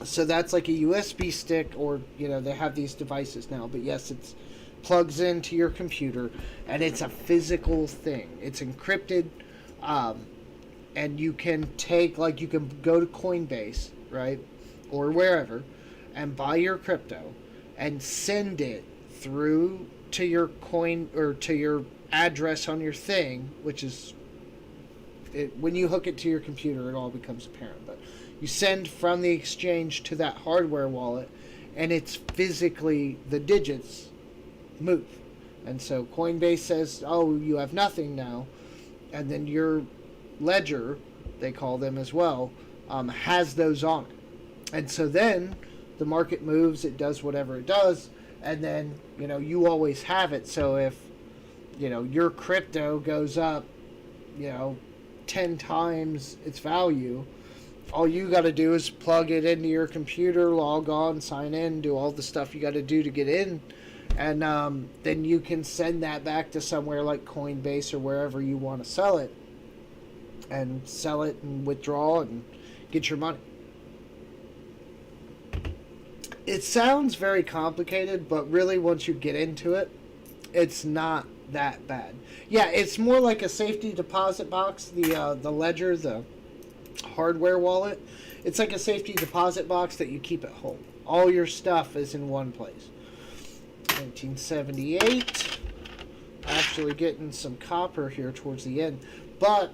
So that's like a USB stick, or they have these devices now. But yes, it's plugs into your computer, and it's a physical thing. It's encrypted, and you can you can go to Coinbase, right, or wherever, and buy your crypto, and send it through to your coin or to your address on your thing, which is when you hook it to your computer, it all becomes apparent. But you send from the exchange to that hardware wallet, and it's physically the digits move. And so Coinbase says, oh, you have nothing now. And then your ledger, they call them as well, has those on it. And so then the market moves, it does whatever it does, and then, you always have it. So if, your crypto goes up, 10 times its value, all you got to do is plug it into your computer, log on, sign in, do all the stuff you got to do to get in, and then you can send that back to somewhere like Coinbase or wherever you want to sell it, and sell it and withdraw and get your money. It sounds very complicated, but really once you get into it, it's not that bad. Yeah, it's more like a safety deposit box. The ledger, the hardware wallet, it's like a safety deposit box that you keep at home. All your stuff is in one place. 1978. Actually getting some copper here towards the end. But,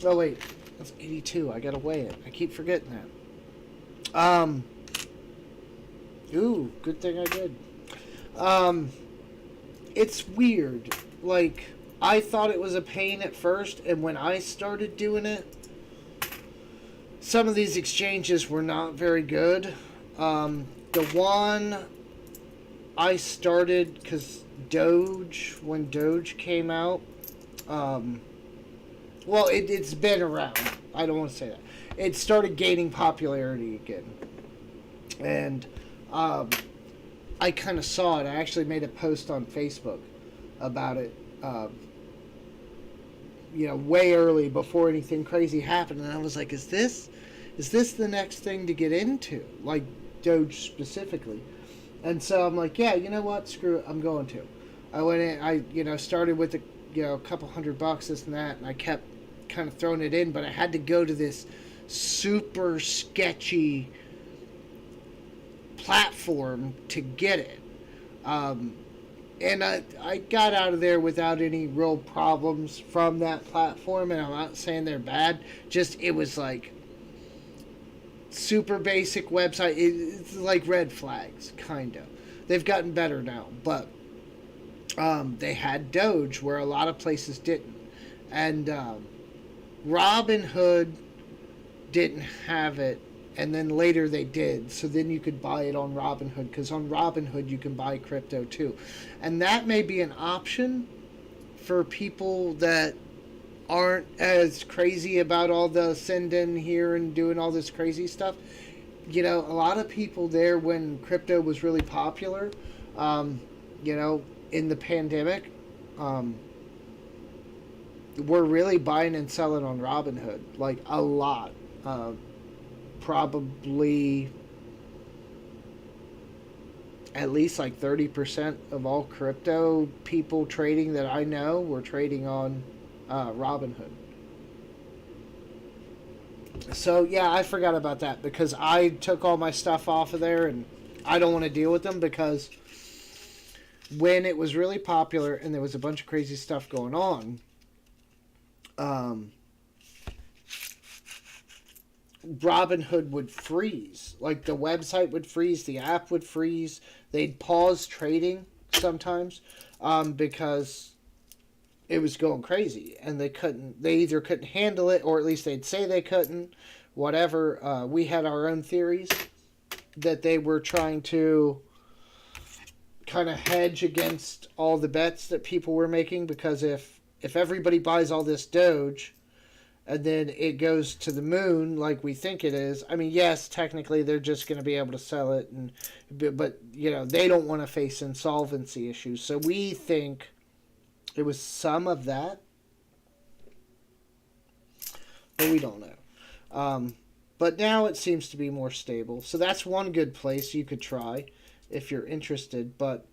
oh wait, that's 82. I gotta weigh it. I keep forgetting that. Ooh, good thing I did. It's weird. Like, I thought it was a pain at first, and when I started doing it, some of these exchanges were not very good. The one I started, because when Doge came out, well, it's been around. I don't want to say that. It started gaining popularity again. And I kind of saw it. I actually made a post on Facebook about it, way early before anything crazy happened. And I was like, is this the next thing to get into? Like Doge specifically. And so I'm like, yeah, you know what? Screw it. I'm going to. I went in, I started with a couple $100, this and that, and I kept kind of throwing it in, but I had to go to this super sketchy platform to get it. And I got out of there without any real problems from that platform, and I'm not saying they're bad, just it was like super basic website. It's like red flags, kind of. They've gotten better now, but they had Doge where a lot of places didn't. And Robinhood didn't have it, and then later they did. So then you could buy it on Robinhood, because on Robinhood you can buy crypto too. And that may be an option for people that aren't as crazy about all the send in here and doing all this crazy stuff. A lot of people there when crypto was really popular, in the pandemic, were really buying and selling on Robinhood, like a lot. Probably at least like 30% of all crypto people trading that I know were trading on Robinhood. So yeah, I forgot about that because I took all my stuff off of there, and I don't want to deal with them because when it was really popular and there was a bunch of crazy stuff going on, Robinhood would freeze. Like the website would freeze, the app would freeze. They'd pause trading sometimes because it was going crazy, and they couldn't. They either couldn't handle it, or at least they'd say they couldn't. Whatever. We had our own theories that they were trying to kind of hedge against all the bets that people were making, because if everybody buys all this Doge and then it goes to the moon like we think it is, I mean, yes, technically they're just going to be able to sell it, but they don't want to face insolvency issues. So we think it was some of that, but we don't know. But now it seems to be more stable. So that's one good place you could try if you're interested. But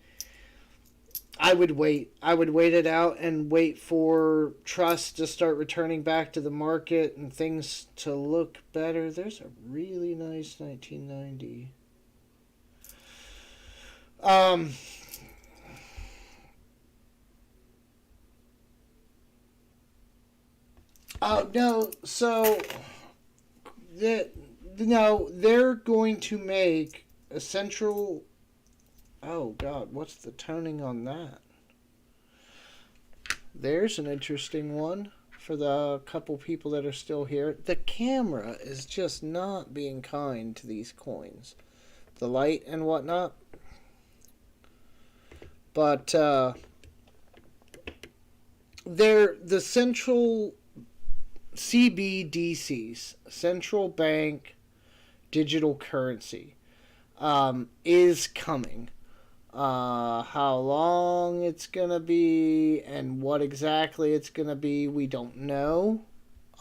I would wait. I would wait it out and wait for trust to start returning back to the market and things to look better. There's a really nice 1990. Oh, no. So they're going to make a central. Oh God, what's the toning on that? There's an interesting one for the couple people that are still here. The camera is just not being kind to these coins, the light and whatnot. But they're the central CBDCs, central bank digital currency, is coming. How long it's gonna be and what exactly it's gonna be, we don't know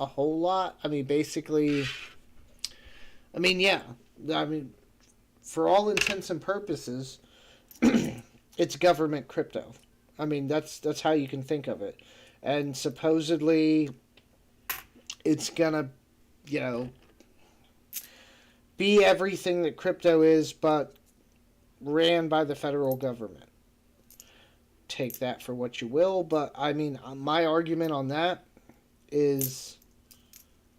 a whole lot. I mean, basically, yeah. I mean, for all intents and purposes, it's government crypto. I mean, that's how you can think of it. And supposedly, it's gonna, be everything that crypto is, but ran by the federal government. Take that for what you will, but I mean, my argument on that is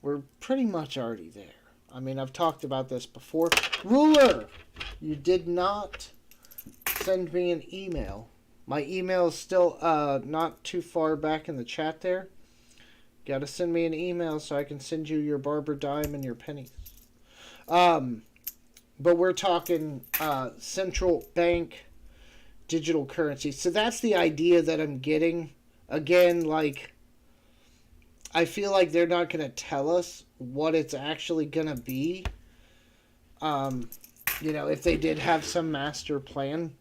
we're pretty much already there. I mean, I've talked about this before. Ruler, you did not send me an email. My email is still not too far back in the chat there. Got to send me an email so I can send you your barber dime and your pennies. But we're talking central bank digital currency. So that's the idea that I'm getting. Again, like, I feel like they're not going to tell us what it's actually going to be. If they did have some master plan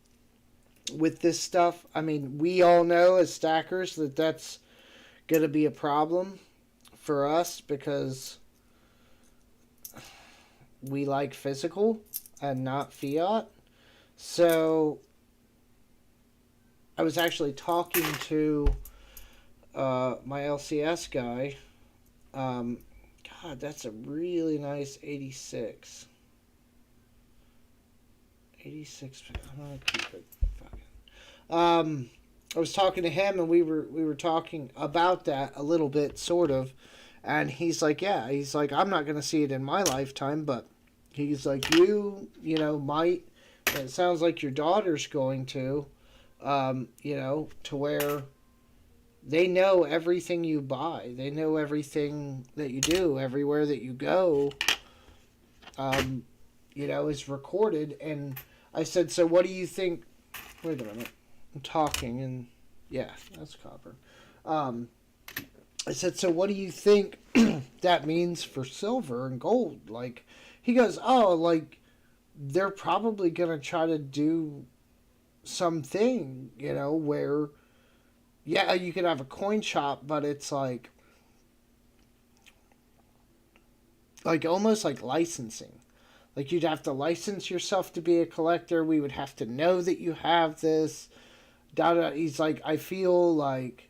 with this stuff. I mean, we all know as stackers that that's going to be a problem for us because we like physical and not fiat. So I was actually talking to my LCS guy. God, that's a really nice 86. 86. I'm gonna keep it. I was talking to him, and we were talking about that a little bit, sort of. And he's like, yeah, he's like, I'm not gonna see it in my lifetime, but he's like, you might. And it sounds like your daughter's going to, to where they know everything you buy. They know everything that you do, everywhere that you go, is recorded. And I said, so what do you think? Wait a minute. I'm talking, and yeah, that's copper. I said, so what do you think that means for silver and gold? Like, he goes, oh, like, they're probably going to try to do something, where, yeah, you could have a coin shop, but it's like almost like licensing. Like, you'd have to license yourself to be a collector. We would have to know that you have this. He's like, I feel like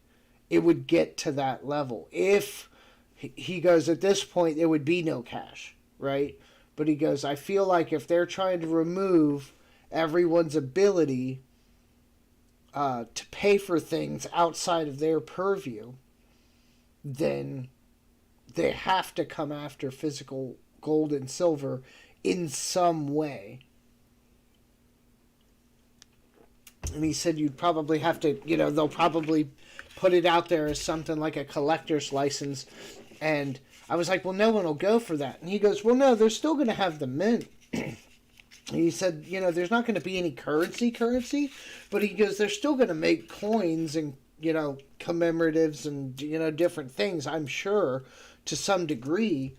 it would get to that level. If, he goes, at this point, there would be no cash, right? But he goes, I feel like if they're trying to remove everyone's ability to pay for things outside of their purview, then they have to come after physical gold and silver in some way. And he said you'd probably have to, they'll probably put it out there as something like a collector's license. And I was like, well, no one will go for that. And he goes, well, no, they're still going to have the mint. He said, there's not going to be any currency, but he goes, they're still going to make coins and, commemoratives and, different things, I'm sure, to some degree,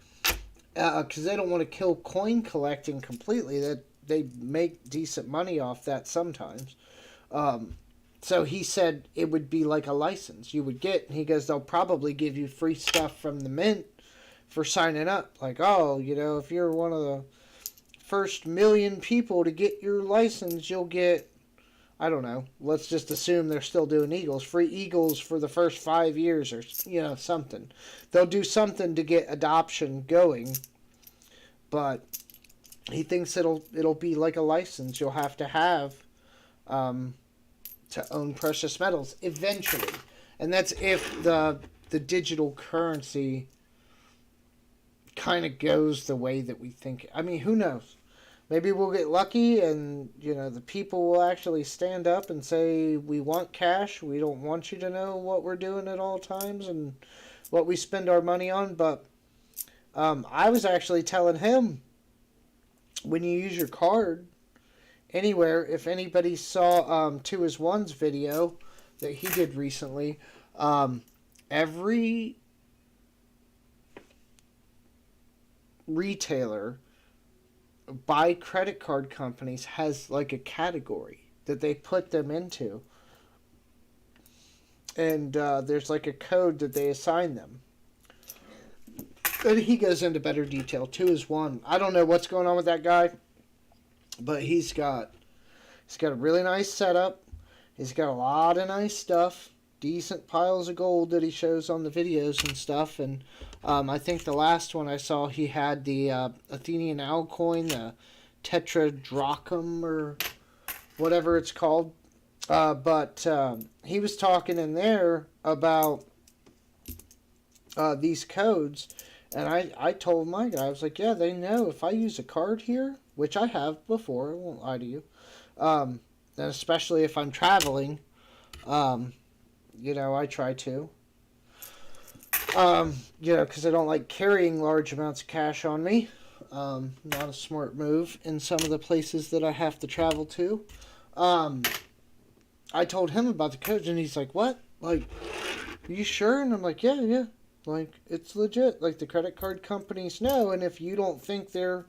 because they don't want to kill coin collecting completely. That they make decent money off that sometimes. So he said it would be like a license you would get. And he goes, they'll probably give you free stuff from the mint for signing up. Like, oh, if you're one of the first 1 million people to get your license, you'll get, I don't know, let's just assume they're still doing Eagles. Free Eagles for the first 5 years or, something. They'll do something to get adoption going. But he thinks it'll be like a license you'll have to to own precious metals eventually. And that's if the digital currency kind of goes the way that we think. I mean, who knows? Maybe we'll get lucky and, the people will actually stand up and say, we want cash. We don't want you to know what we're doing at all times and what we spend our money on. But I was actually telling him, when you use your card anywhere, if anybody saw 2is1's video that he did recently, every retailer by credit card companies has like a category that they put them into, and there's like a code that they assign them. And he goes into better detail. 2is1. I don't know what's going on with that guy, but he's got a really nice setup. He's got a lot of nice stuff, decent piles of gold that he shows on the videos and stuff. And I think the last one I saw, he had the Athenian Owl coin, the Tetradrachm or whatever it's called. But he was talking in there about these codes. And I told my guy, I was like, yeah, they know if I use a card here, which I have before, I won't lie to you, and especially if I'm traveling, I try to, because I don't like carrying large amounts of cash on me. Not a smart move in some of the places that I have to travel to. I told him about the codes, and he's like, what? Like, are you sure? And I'm like, yeah. Like, it's legit. Like, the credit card companies know, and if you don't think they're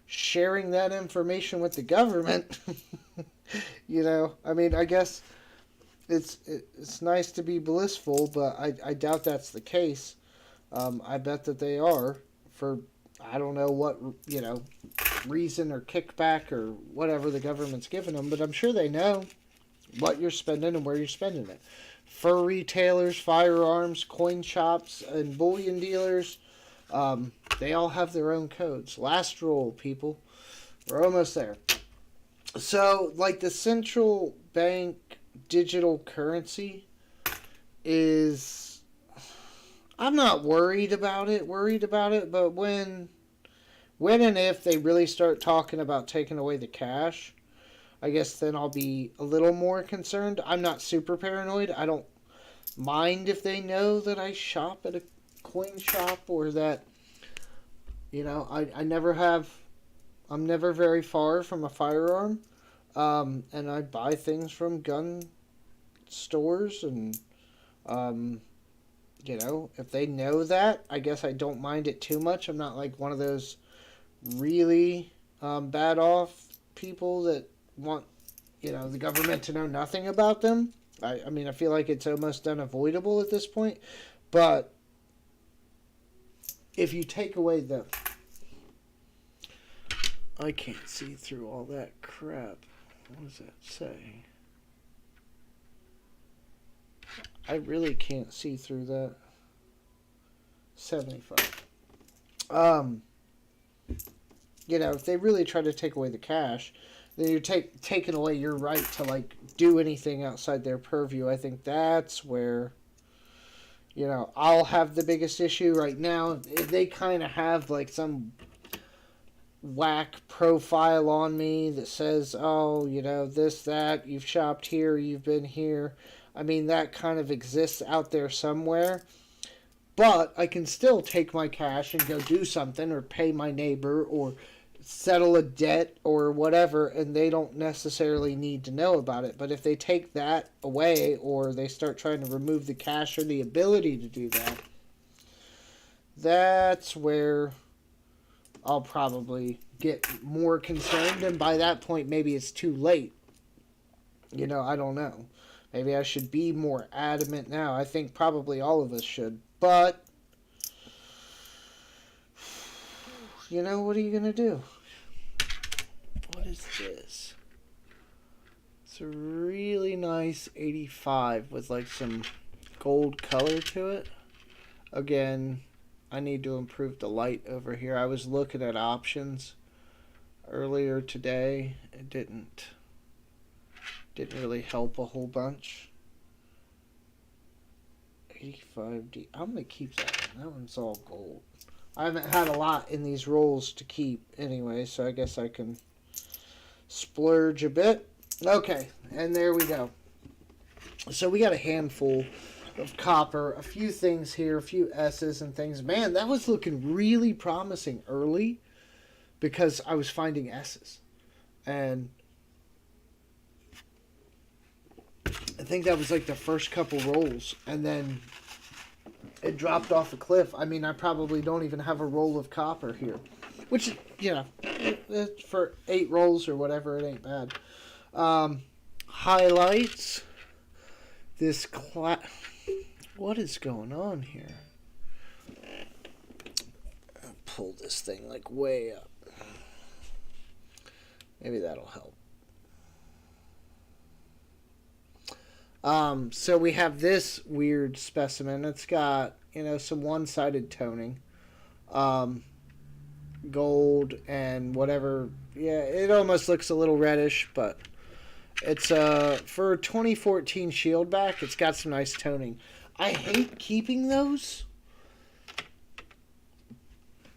sharing that information with the government, I mean, I guess it's nice to be blissful, but I doubt that's the case. I bet that they are, for I don't know what, reason or kickback or whatever the government's giving them, but I'm sure they know what you're spending and where you're spending it. Fur retailers, firearms, coin shops, and bullion dealers, they all have their own codes. Last roll, people. We're almost there. So, like, the central bank digital currency is... I'm not worried about it, but when and if they really start talking about taking away the cash, I guess then I'll be a little more concerned. I'm not super paranoid. I don't mind if they know that I shop at a coin shop or that, I never have. I'm never very far from a firearm, and I buy things from gun stores, and if they know that, I guess I don't mind it too much. I'm not like one of those really bad off people that want, the government to know nothing about them. I mean, I feel like it's almost unavoidable at this point. But if you take away the... I can't see through all that crap. What does that say? I really can't see through that. 75. If they really try to take away the cash, then you're taking away your right to like do anything outside their purview. I think that's where, you know, I'll have the biggest issue right now. If they kind of have like some whack profile on me that says, oh, you know, this, that, you've shopped here, you've been here. I mean, that kind of exists out there somewhere. But I can still take my cash and go do something or pay my neighbor or settle a debt or whatever, and they don't necessarily need to know about it. But if they take that away or they start trying to remove the cash or the ability to do that, that's where I'll probably get more concerned. And by that point, maybe it's too late. You know, I don't know. Maybe I should be more adamant now. I think probably all of us should. But, you know, what are you going to do? What is this? It's a really nice 85 with like some gold color to it. Again, I need to improve the light over here. I was looking at options earlier today. It didn't really help a whole bunch. 85D. I'm going to keep that one. That one's all gold. I haven't had a lot in these rolls to keep anyway, so I guess I can splurge a bit. Okay, and there we go. So we got a handful of copper, a few things here, a few S's and things. Man, that was looking really promising early because I was finding S's. And I think that was like the first couple rolls, and then it dropped off a cliff. I mean, I probably don't even have a roll of copper here, which, you know, for 8 rolls or whatever, it ain't bad. Highlights. This what is going on here? I'll pull this thing like way up. Maybe that'll help. So we have this weird specimen. It's got, you know, some one-sided toning. Gold and whatever. Yeah, it almost looks a little reddish, but it's for 2014 Shieldback, it's got some nice toning. I hate keeping those,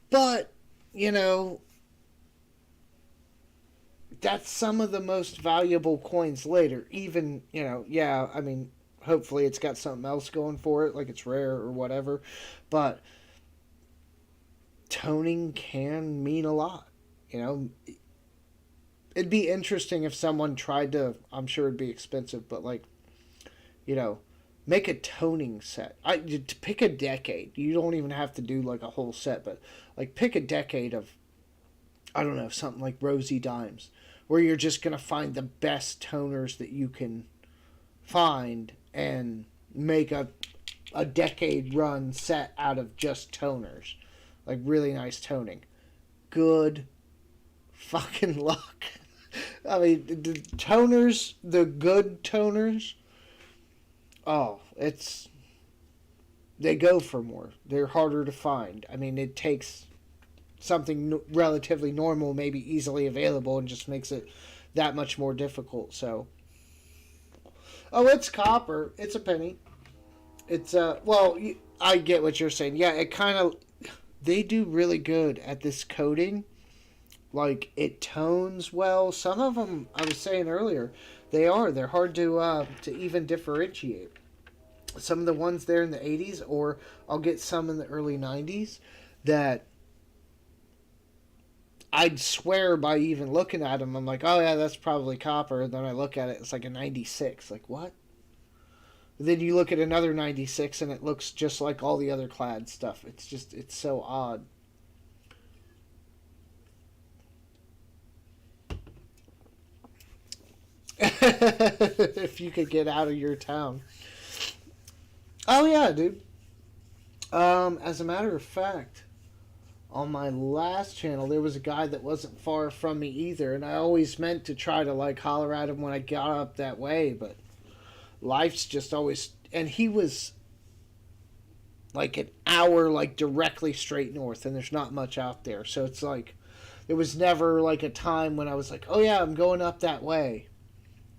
but, you know, that's some of the most valuable coins later. Even, you know, yeah, I mean, hopefully it's got something else going for it, like it's rare or whatever, but toning can mean a lot, you know. It'd be interesting if someone tried to, I'm sure it'd be expensive, but like, you know, make a toning set. To pick a decade. You don't even have to do like a whole set, but like pick a decade of, I don't know, something like Rosy Dimes, where you're just going to find the best toners that you can find and make a decade run set out of just toners. Like really nice toning. Good fucking luck. I mean, the toners, the good toners, oh, they go for more. They're harder to find. I mean, it takes something relatively normal, maybe easily available, and just makes it that much more difficult. So, oh, it's copper. It's a penny. It's, well, I get what you're saying. Yeah, it kind of, they do really good at this coating. Like, it tones well. Some of them, I was saying earlier, they're hard to even differentiate. Some of the ones there in the 80s, or I'll get some in the early 90s, that I'd swear by even looking at them, I'm like, oh yeah, that's probably copper. And then I look at it, it's like a 96. Like, what? Then you look at another 96 and it looks just like all the other clad stuff. It's so odd. If you could get out of your town. Oh yeah, dude. As a matter of fact, on my last channel, there was a guy that wasn't far from me either, and I always meant to try to like holler at him when I got up that way, but life's just always. And he was like an hour, like directly straight north, and there's not much out there, so it's like It was never like a time when I was like, oh yeah, I'm going up that way.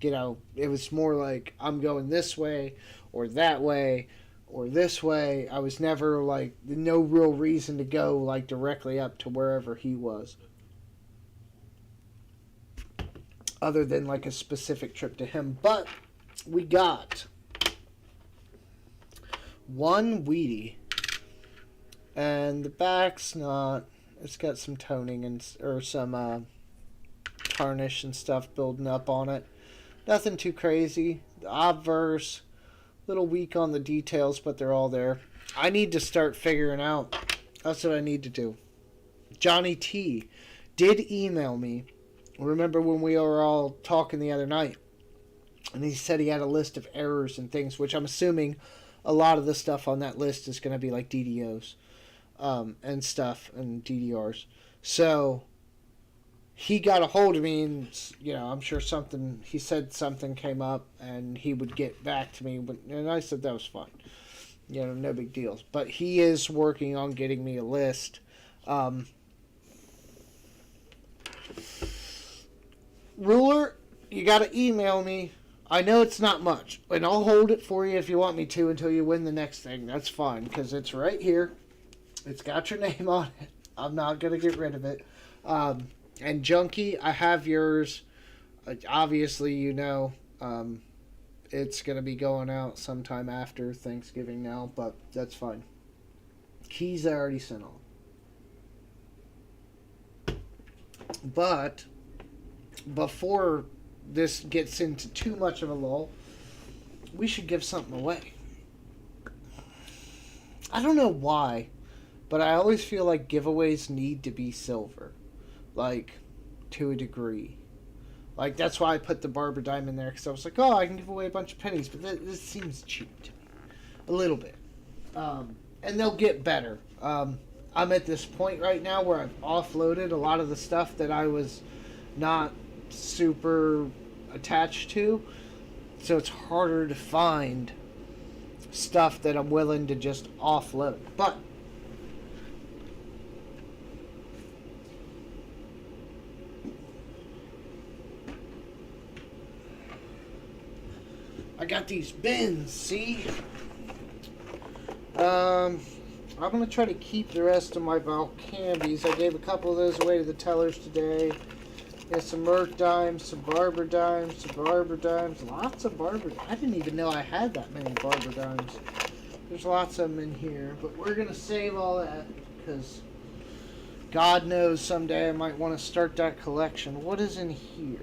You know, it was more like I'm going this way or that way or this way. I was never like no real reason to go like directly up to wherever he was, other than like a specific trip to him. But we got one Wheatie, and the back's not. It's got some toning and or some tarnish and stuff building up on it. Nothing too crazy. The obverse, little weak on the details, but they're all there. I need to start figuring out. That's what I need to do. Johnny T did email me. Remember when we were all talking the other night? And he said he had a list of errors and things, which I'm assuming a lot of the stuff on that list is going to be like DDOs and stuff and DDRs. So he got a hold of me, and you know, I'm sure something. He said something came up, and he would get back to me. And I said that was fine. You know, no big deals. But he is working on getting me a list. Ruler, you got to email me. I know it's not much, and I'll hold it for you if you want me to until you win the next thing. That's fine, because it's right here. It's got your name on it. I'm not going to get rid of it. And Junkie, I have yours. Obviously, you know, it's going to be going out sometime after Thanksgiving now, but that's fine. Keys I already sent on. But before this gets into too much of a lull, we should give something away. I don't know why, but I always feel like giveaways need to be silver. Like, to a degree. Like, that's why I put the Barber Dime in there, because I was like, oh, I can give away a bunch of pennies, but this seems cheap to me. A little bit. And they'll get better. I'm at this point right now where I've offloaded a lot of the stuff that I was not super attached to, so it's harder to find stuff that I'm willing to just offload. But I got these bins, see? I'm going to try to keep the rest of my Val candies. I gave a couple of those away to the tellers today. There's some Merc dimes, some Barber dimes, lots of Barber. I didn't even know I had that many Barber dimes. There's lots of them in here, but we're going to save all that because God knows someday I might want to start that collection. What is in here?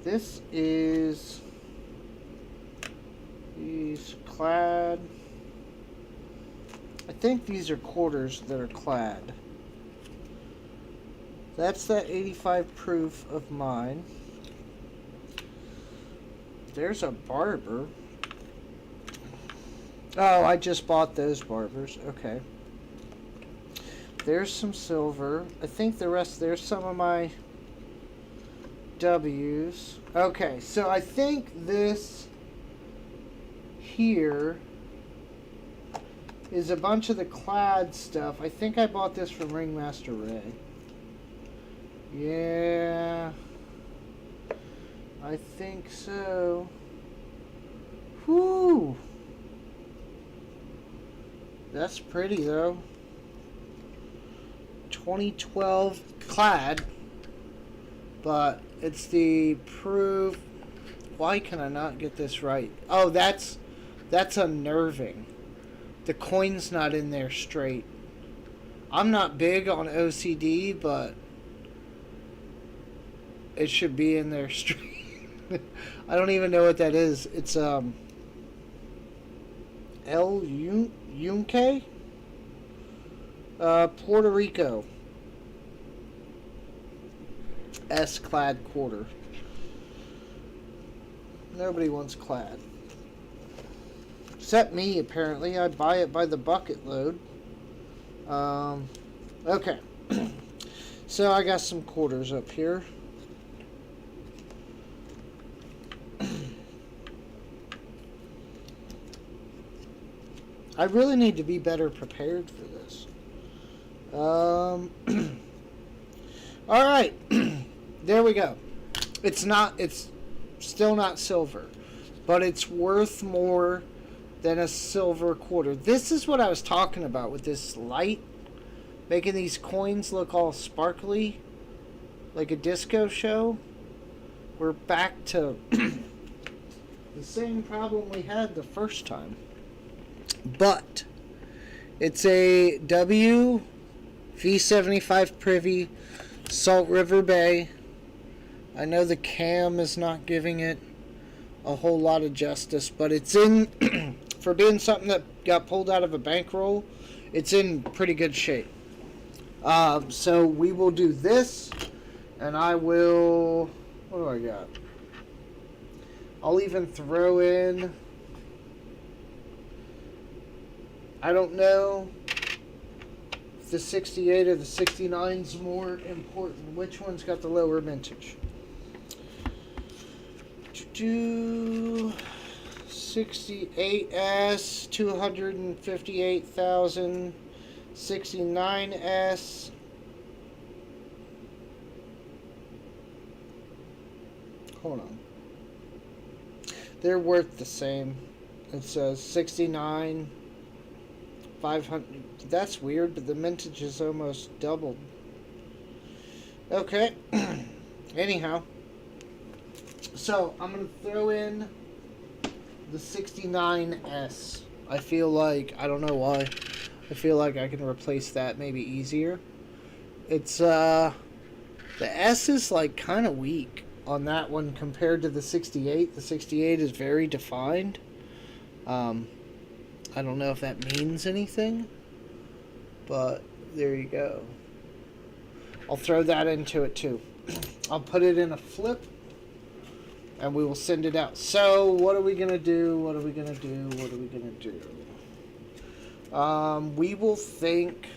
This is these clad. I think these are quarters that are clad. That's that 85 proof of mine. There's a Barber. Oh, I just bought those Barbers. Okay. There's some silver. I think the rest, there's some of my W's. Okay, so I think this here is a bunch of the clad stuff. I think I bought this from Ringmaster Ray. Yeah, I think so. Whew. That's pretty though. 2012 clad, but it's the proof. Why can I not get this right? Oh, that's unnerving. The coin's not in there straight. I'm not big on OCD, but it should be in there straight. I don't even know what that is. It's El Yunque? Puerto Rico. S-clad quarter. Nobody wants clad. Except me, apparently. I buy it by the bucket load. Okay. So I got some quarters up here. I really need to be better prepared for this. All right, there we go. It's not. It's still not silver, but it's worth more than a silver quarter. This is what I was talking about with this light, making these coins look all sparkly, like a disco show. We're back to the same problem we had the first time. But it's a W V75 Privy Salt River Bay. I know the cam is not giving it a whole lot of justice, but it's in, for being something that got pulled out of a bankroll, it's in pretty good shape. So we will do this, and I will, what do I got? I'll even throw in, I don't know if the 68 or the 69 is more important. Which one's got the lower mintage? 68S, 258,000, 69S. Hold on. They're worth the same. It says 69, 500. That's weird, but the mintage is almost doubled. Okay. Anyhow. So, I'm going to throw in the 69S. I feel like, I don't know why, I feel like I can replace that maybe easier. It's, the S is like kind of weak on that one compared to the 68. The 68 is very defined. I don't know if that means anything, but there you go. I'll throw that into it too. I'll put it in a flip, and we will send it out. So, what are we going to do? What are we going to do? What are we going to do? We will think...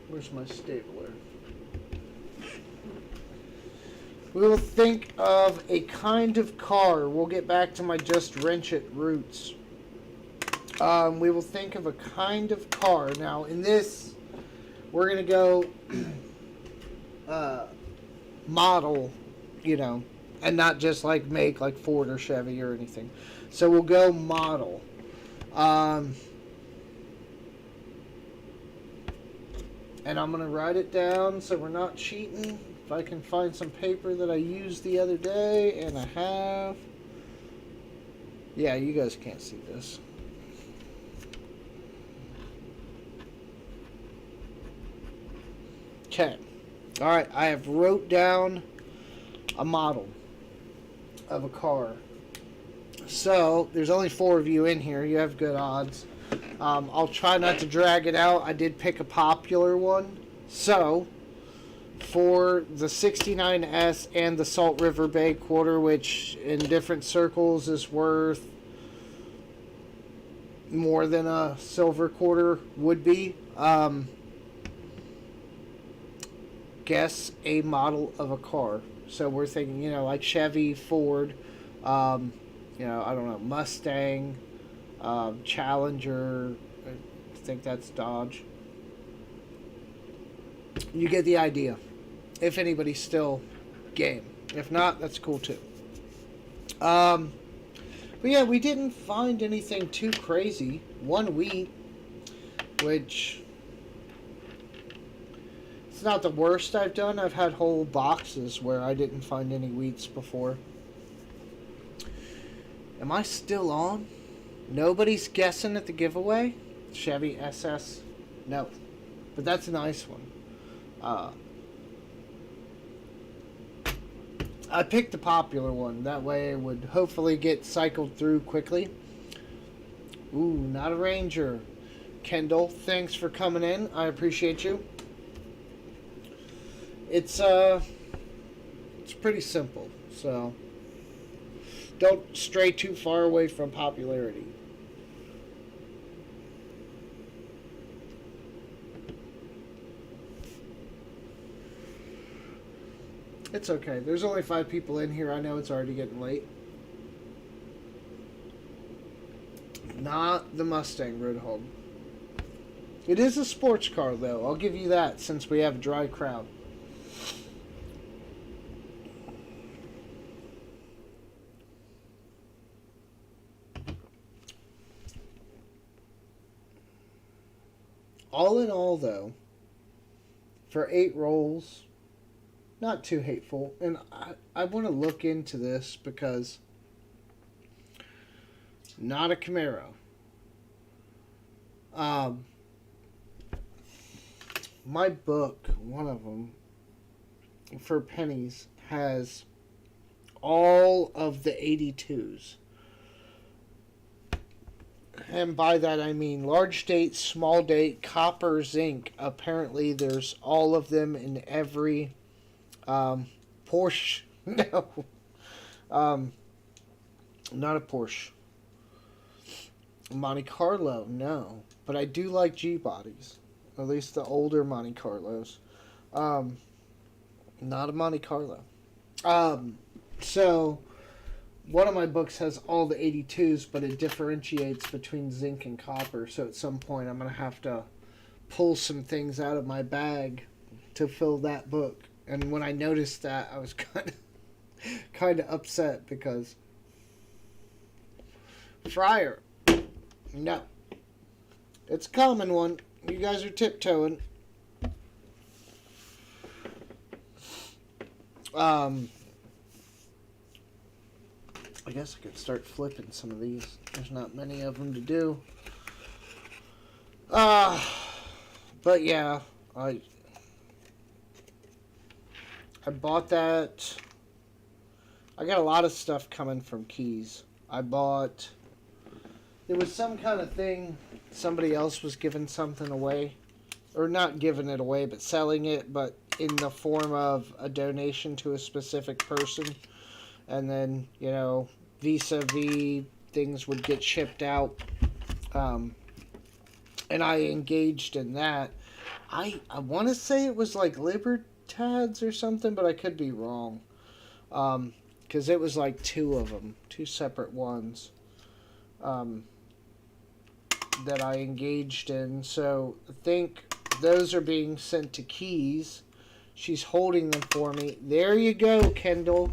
Where's my stapler? We will think of a kind of car. We'll get back to my just wrench it roots. We will think of a kind of car. Now, in this, we're going to go... model, you know, and not just like make like Ford or Chevy or anything. So we'll go model. And I'm going to write it down so we're not cheating. If I can find some paper that I used the other day, and I have. Yeah, you guys can't see this. Okay. Alright, I have wrote down a model of a car. So, there's only 4 of you in here. You have good odds. I'll try not to drag it out. I did pick a popular one. So, for the 69S and the Salt River Bay quarter, which in different circles is worth more than a silver quarter would be, guess a model of a car. So we're thinking, you know, like Chevy, Ford, you know, I don't know, Mustang, Challenger, I think that's Dodge. You get the idea. If anybody's still game. If not, that's cool too. But yeah, we didn't find anything too crazy. One wheat, which... it's not the worst I've done. I've had whole boxes where I didn't find any wheats before. Am I still on? Nobody's guessing at the giveaway? Chevy SS? No. But that's a nice one. I picked the popular one. That way it would hopefully get cycled through quickly. Ooh, not a Ranger. Kendall, thanks for coming in. I appreciate you. It's pretty simple, so don't stray too far away from popularity. It's okay. There's only 5 people in here. I know it's already getting late. Not the Mustang Roadhog. It is a sports car, though. I'll give you that since we have a dry crowd. All in all, though, for 8 rolls, not too hateful. And I want to look into this because not a Camaro. My book, one of them, for pennies, has all of the 82s. And by that I mean large date, small date, copper, zinc. Apparently there's all of them in every Porsche. No. Not a Porsche. Monte Carlo, no. But I do like G-bodies. At least the older Monte Carlos. Not a Monte Carlo. So one of my books has all the 82s, but it differentiates between zinc and copper. So at some point I'm going to have to pull some things out of my bag to fill that book. And when I noticed that, I was kind of upset because Fryer, no. It's a common one. You guys are tiptoeing. I guess I could start flipping some of these. There's not many of them to do. But yeah, I bought that. I got a lot of stuff coming from Keys. I bought. There was some kind of thing. Somebody else was giving something away, or not giving it away, but selling it, but in the form of a donation to a specific person, and then vis-a-vis things would get shipped out, and I engaged in that. I want to say it was like Libertads or something, but I could be wrong, because it was like 2 of them, 2 separate ones, that I engaged in. So I think those are being sent to Keys. She's holding them for me. There you go, Kendall.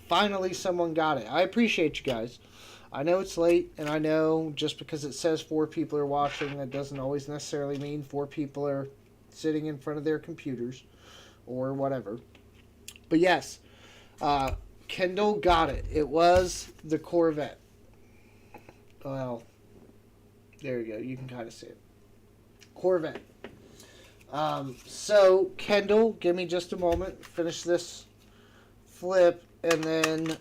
Finally someone got it. I appreciate you guys. I know it's late, and I know just because it says 4 people are watching, that doesn't always necessarily mean 4 people are sitting in front of their computers or whatever. But yes, Kendall got it. It was the Corvette. Well, there you go. You can kind of see it. Corvette. So, Kendall, give me just a moment. Finish this flip, and then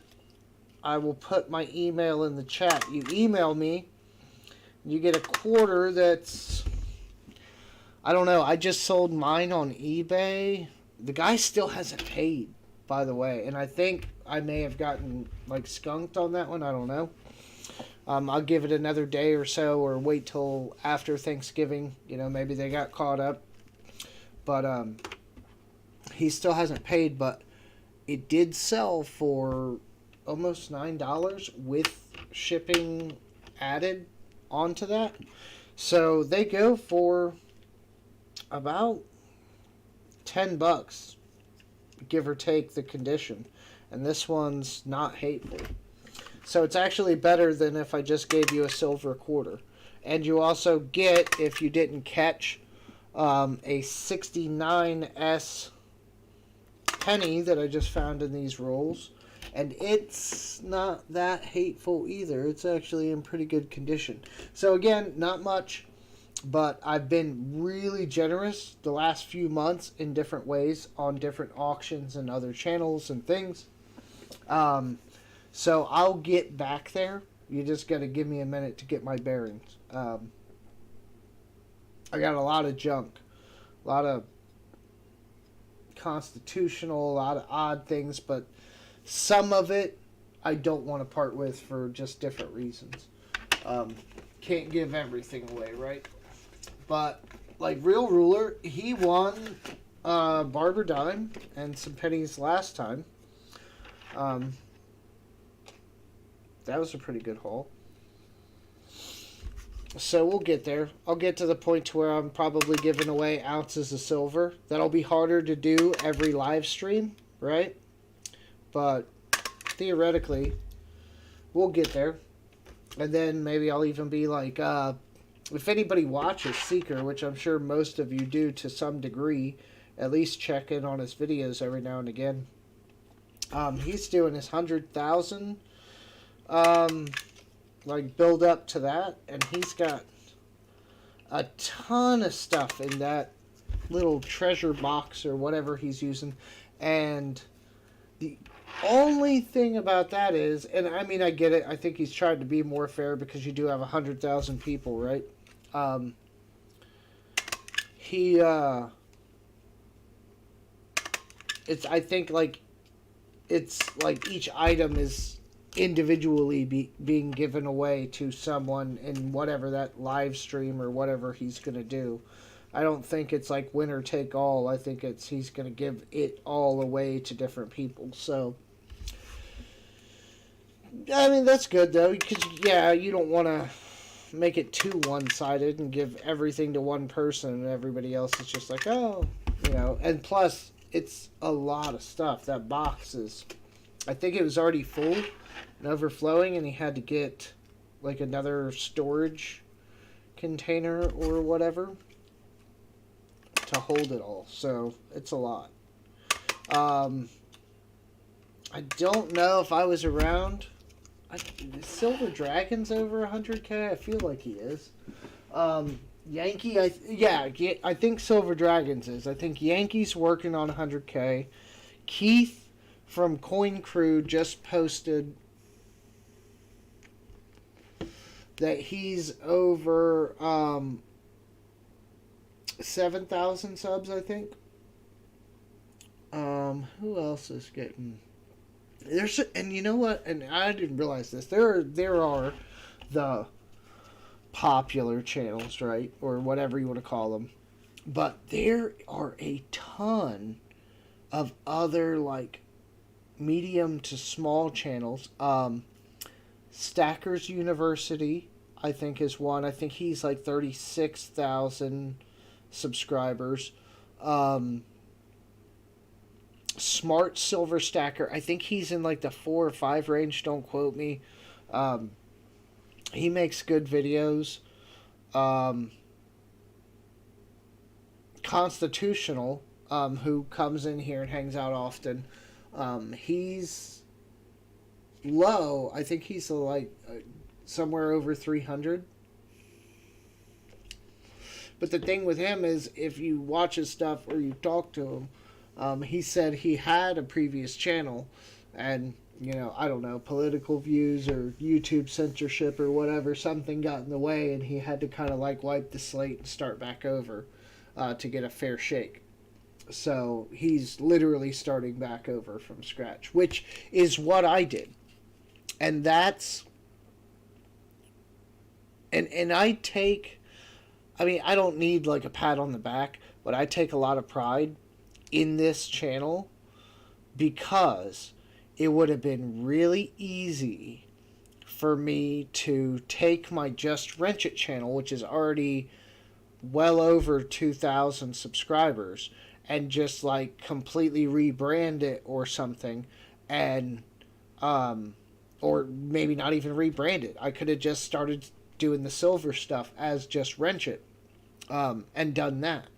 I will put my email in the chat. You email me, you get a quarter that's, I don't know, I just sold mine on eBay. The guy still hasn't paid, by the way, and I think I may have gotten, skunked on that one. I don't know. I'll give it another day or so, or wait till after Thanksgiving. Maybe they got caught up. But he still hasn't paid, but it did sell for almost $9 with shipping added onto that. So they go for about $10, give or take the condition. And this one's not hateful. So it's actually better than if I just gave you a silver quarter. And you also get, if you didn't catch, a 69S penny that I just found in these rolls. And it's not that hateful either. It's actually in pretty good condition. So again, not much, but I've been really generous the last few months in different ways on different auctions and other channels and things. So I'll get back there. You just got to give me a minute to get my bearings. I got a lot of junk. A lot of constitutional, a lot of odd things, but some of it I don't want to part with for just different reasons. Can't give everything away, right? But, Real Ruler, he won Barber Dime and some pennies last time. That was a pretty good haul. So we'll get there. I'll get to the point to where I'm probably giving away ounces of silver. That'll be harder to do every live stream, right? But theoretically, we'll get there. And then maybe I'll even be like, if anybody watches Seeker, which I'm sure most of you do to some degree, at least check in on his videos every now and again. He's doing his 100,000 like build up to that, and he's got a ton of stuff in that little treasure box or whatever he's using. And the only thing about that is, and I mean, I get it, I think he's trying to be more fair because you do have 100,000 people, right? It's, I think, like, it's like each item is individually being given away to someone in whatever that live stream or whatever he's going to do. I don't think it's like winner take all. I think it's he's going to give it all away to different people. So, I mean, that's good though, because yeah, you don't want to make it too one-sided and give everything to one person and everybody else is just like, oh, you know. And plus, it's a lot of stuff. That box is, I think it was already full and overflowing, and he had to get like another storage container or whatever to hold it all. So it's a lot. I don't know if I was around. Is Silver Dragon's over 100K? I feel like he is. Yankee, I think Silver Dragons is. I think Yankee's working on 100K. Keith from Coin Crew just posted that he's over 7,000 subs, I think. Who else is getting? And you know what? And I didn't realize this. There are the popular channels, right, or whatever you want to call them, but there are a ton of other like medium to small channels. Stackers University, I think, is one. I think he's like 36,000 subscribers. Smart Silver Stacker, I think he's in like the 4 or 5 range. Don't quote me. He makes good videos. Constitutional, who comes in here and hangs out often. He's low. I think he's like somewhere over 300. But the thing with him is, if you watch his stuff or you talk to him, he said he had a previous channel, and you know, I don't know, political views or YouTube censorship or whatever, something got in the way, and he had to kind of like wipe the slate and start back over to get a fair shake. So he's literally starting back over from scratch, which is what I did. And that's, and I take, I mean, I don't need like a pat on the back, but I take a lot of pride in this channel because it would have been really easy for me to take my Just Wrench It channel, which is already well over 2,000 subscribers, and just like completely rebrand it or something, and or maybe not even rebrand it. I could have just started doing the silver stuff as Just Wrench It, and done that,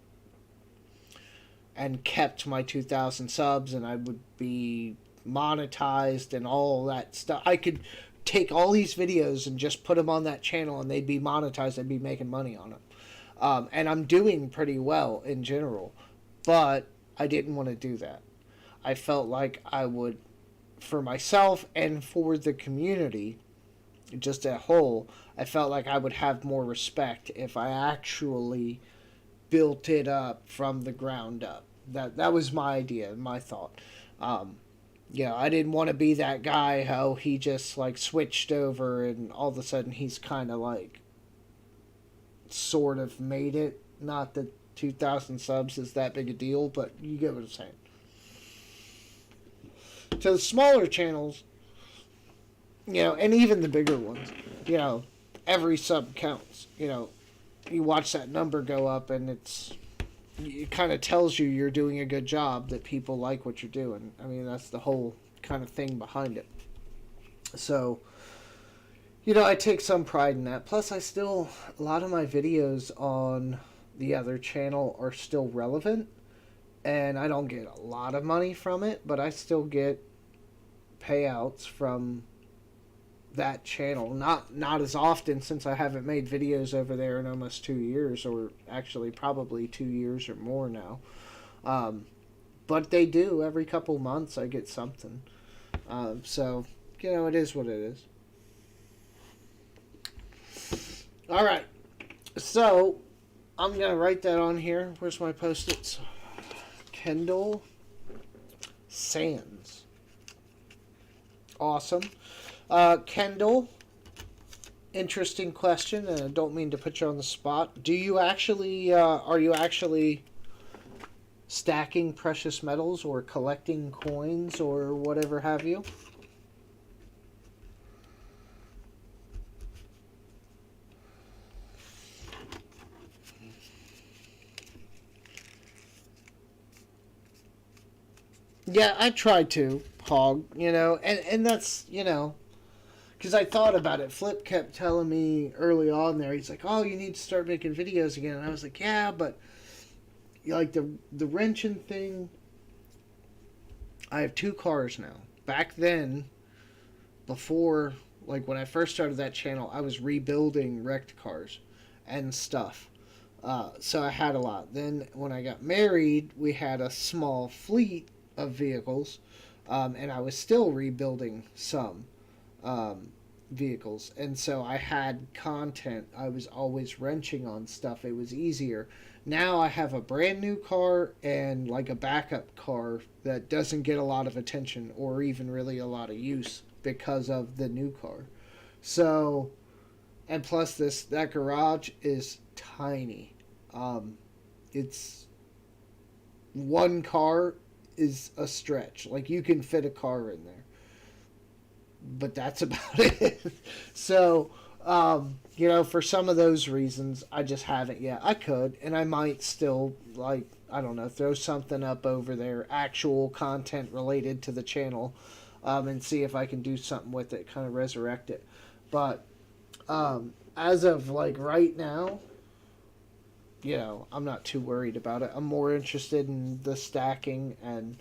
and kept my 2,000 subs, and I would be monetized and all that stuff. I could take all these videos and just put them on that channel, and they'd be monetized. I'd be making money on them, and I'm doing pretty well in general. But I didn't want to do that. I felt like I would, for myself and for the community, just a whole, I felt like I would have more respect if I actually built it up from the ground up. That was my idea, my thought. Yeah, I didn't want to be that guy how he just like switched over and all of a sudden he's kind of like sort of made it. Not that 2,000 subs is that big a deal, but you get what I'm saying. To the smaller channels, you know, and even the bigger ones, you know, every sub counts. You watch that number go up, and it kind of tells you you're doing a good job, that people like what you're doing. I mean, that's the whole kind of thing behind it. So, I take some pride in that. Plus, a lot of my videos on the other channel are still relevant, and I don't get a lot of money from it, but I still get payouts from that channel. Not as often, since I haven't made videos over there in almost 2 years, or actually probably 2 years or more now. But they do. Every couple months I get something. So, it is what it is. Alright. So, I'm going to write that on here. Where's my Post-its? Kendall Sands. Awesome. Kendall, interesting question, and I don't mean to put you on the spot. Are you actually stacking precious metals or collecting coins or whatever have you? Yeah, I try to, Hog, and that's, because I thought about it. Flip kept telling me early on there, he's like, oh, you need to start making videos again. And I was like, yeah, but like the wrenching thing, I have 2 cars now. Back then, before, like when I first started that channel, I was rebuilding wrecked cars and stuff. So I had a lot. Then when I got married, we had a small fleet of vehicles, and I was still rebuilding some vehicles, and so I had content. I was always wrenching on stuff. It was easier. Now I have a brand new car and like a backup car that doesn't get a lot of attention or even really a lot of use because of the new car. So, and plus that garage is tiny. It's one car is a stretch. Like, you can fit a car in there, but that's about it. So, for some of those reasons, I just haven't yet. I could, and I might still, like, I don't know, throw something up over there, actual content related to the channel, and see if I can do something with it, kind of resurrect it. But as of like right now, I'm not too worried about it. I'm more interested in the stacking and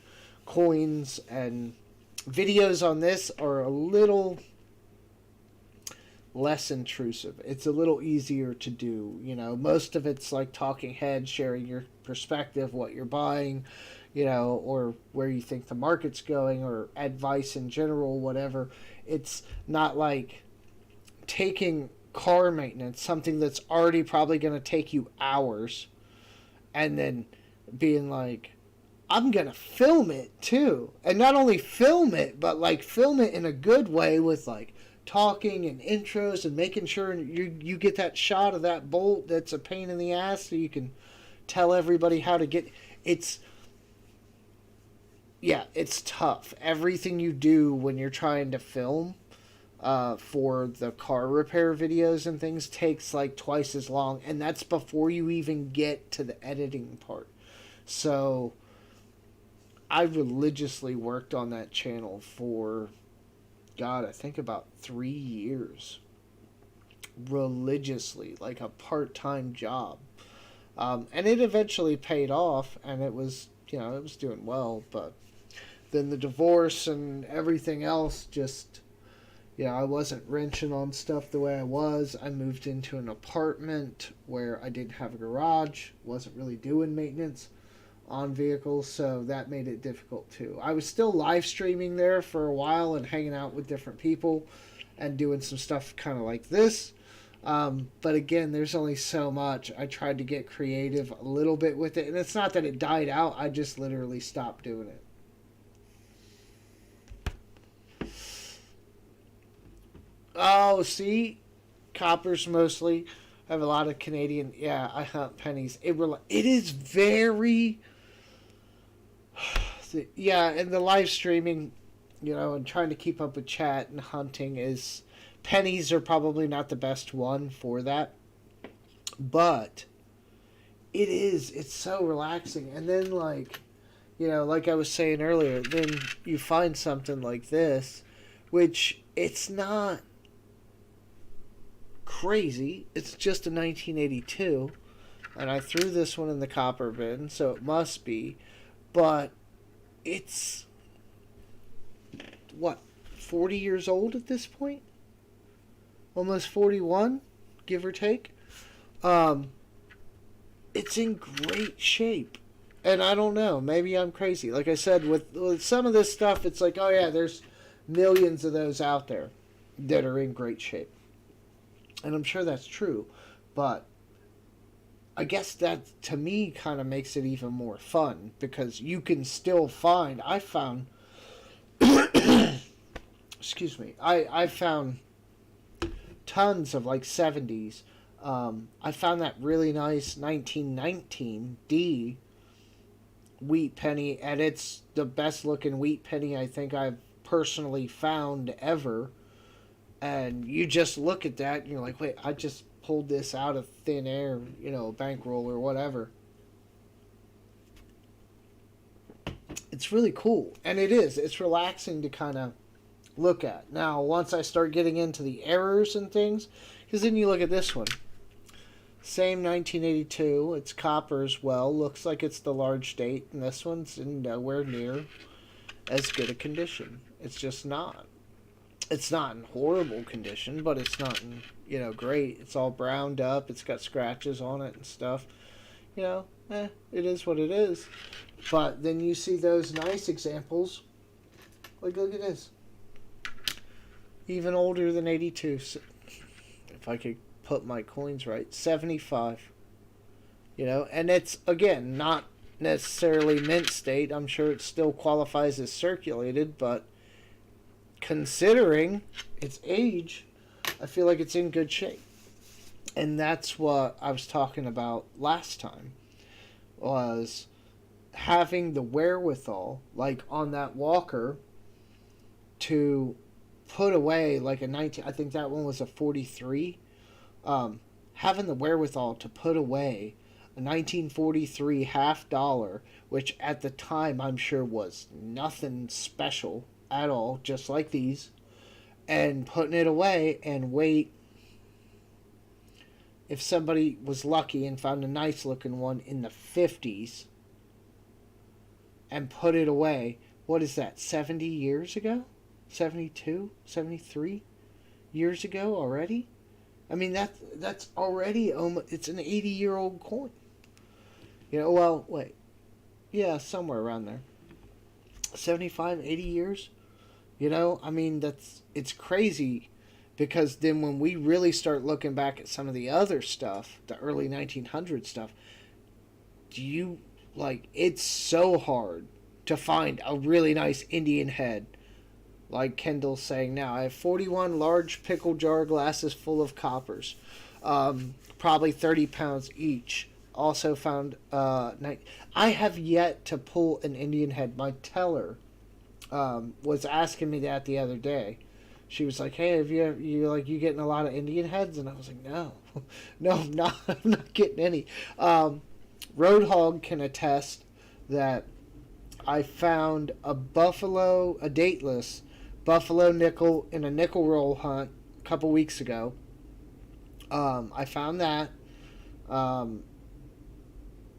coins, and videos on this are a little less intrusive. It's a little easier to do. Most of it's like talking head, sharing your perspective, what you're buying, or where you think the market's going, or advice in general, whatever. It's not like taking car maintenance, something that's already probably going to take you hours, and then being like, I'm going to film it too. And not only film it, but like film it in a good way with like talking and intros and making sure you get that shot of that bolt that's a pain in the ass, so you can tell everybody how to get it's tough. Everything you do when you're trying to film for the car repair videos and things takes like twice as long, and that's before you even get to the editing part. So I religiously worked on that channel for, God, I think about 3 years. Religiously, like a part-time job. And it eventually paid off, and it was doing well, but then the divorce and everything else just, I wasn't wrenching on stuff the way I was. I moved into an apartment where I didn't have a garage, wasn't really doing maintenance on vehicles, so that made it difficult too. I was still live streaming there for a while and hanging out with different people and doing some stuff kind of like this. But again, there's only so much. I tried to get creative a little bit with it, and it's not that it died out. I just literally stopped doing it. Oh, see? Coppers mostly. I have a lot of Canadian. Yeah, I hunt pennies. It is very... Yeah, and the live streaming, and trying to keep up with chat and hunting is Pennies are probably not the best one for that, but it's so relaxing. And then, like, like I was saying earlier, then you find something like this, which it's not crazy. It's just a 1982, and I threw this one in the copper bin, so it must be. But it's, what, 40 years old at this point? Almost 41, give or take. It's in great shape. And I don't know, maybe I'm crazy. Like I said, with some of this stuff, it's like, oh yeah, there's millions of those out there that are in great shape. And I'm sure that's true. But I guess that, to me, kind of makes it even more fun. Because you can still find... I found... excuse me. I found tons of, like, 70s. I found that really nice 1919 D wheat penny, and it's the best looking wheat penny I think I've personally found ever. And you just look at that and you're like, wait, I just pulled this out of thin air, bankroll or whatever. It's really cool, and it's relaxing to kind of look at. Now once I start getting into the errors and things, because then you look at this one, same 1982. It's copper as well. Looks like it's the large date, and this one's in nowhere near as good a condition. It's just not. It's not in horrible condition, but it's not in, great. It's all browned up. It's got scratches on it and stuff. It is what it is. But then you see those nice examples. Like, look at this. Even older than 82. If I could put my coins right, 75. And it's, again, not necessarily mint state. I'm sure it still qualifies as circulated, but considering its age, I feel like it's in good shape. And that's what I was talking about last time, was having the wherewithal, like on that Walker, to put away like a 19, I think that one was a 43, having the wherewithal to put away a 1943 $50, which at the time I'm sure was nothing special at all, just like these, and putting it away and wait, if somebody was lucky and found a nice looking one in the 50s and put it away, what is that, 70 years ago? 72? 73 years ago already? I mean, that's already almost, it's an 80-year-old coin. Well, wait. Yeah, somewhere around there. 75, 80 years? I mean, it's crazy, because then when we really start looking back at some of the other stuff, the early 1900 stuff, it's so hard to find a really nice Indian head. Like Kendall's saying now, I have 41 large pickle jar glasses full of coppers, probably 30 pounds each. Also found, I have yet to pull an Indian head. My teller was asking me that the other day. She was like, "Hey, have you getting a lot of Indian heads?" And I was like, "No, no, I'm not. I'm not getting any." Roadhog can attest that I found a dateless buffalo nickel in a nickel roll hunt a couple weeks ago. I found that.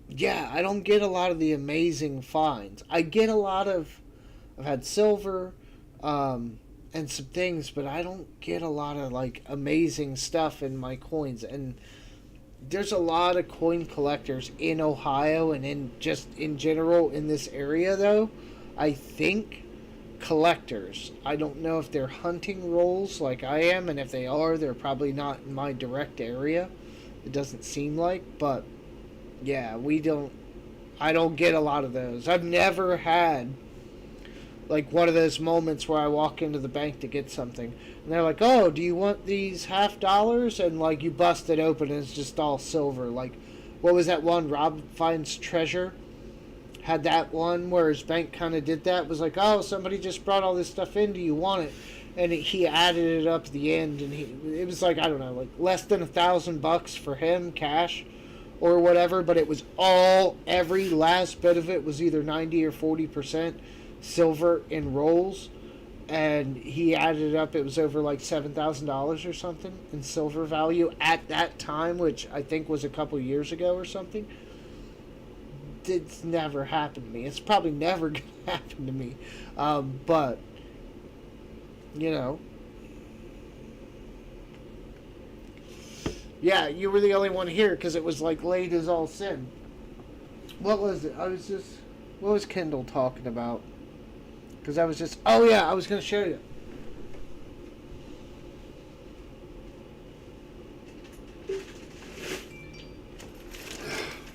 Yeah, I don't get a lot of the amazing finds. I get a lot of, I've had silver, and some things, but I don't get a lot of like amazing stuff in my coins. And there's a lot of coin collectors in Ohio and in general in this area, though. I think collectors. I don't know if they're hunting rolls like I am, and if they are, they're probably not in my direct area. It doesn't seem like, but yeah, I don't get a lot of those. I've never had like one of those moments where I walk into the bank to get something and they're like, "Oh, do you want these $50?" And like you bust it open and it's just all silver. Like, what was that one, Rob Finds Treasure? Had that one where his bank kind of did that. It was like, "Oh, somebody just brought all this stuff in. Do you want it?" and he added it up at the end, and it was like, I don't know, like less than $1,000 for him cash or whatever, but it was all, every last bit of it was either 90 or 40% silver in rolls, and he added it up. It was over like $7,000 or something in silver value at that time, which I think was a couple years ago or something. It's never happened to me. It's probably never gonna happen to me, but you know, yeah, you were the only one here because it was like late as all sin. What was it? What was Kendall talking about? Because I was just, oh yeah, I was going to show you.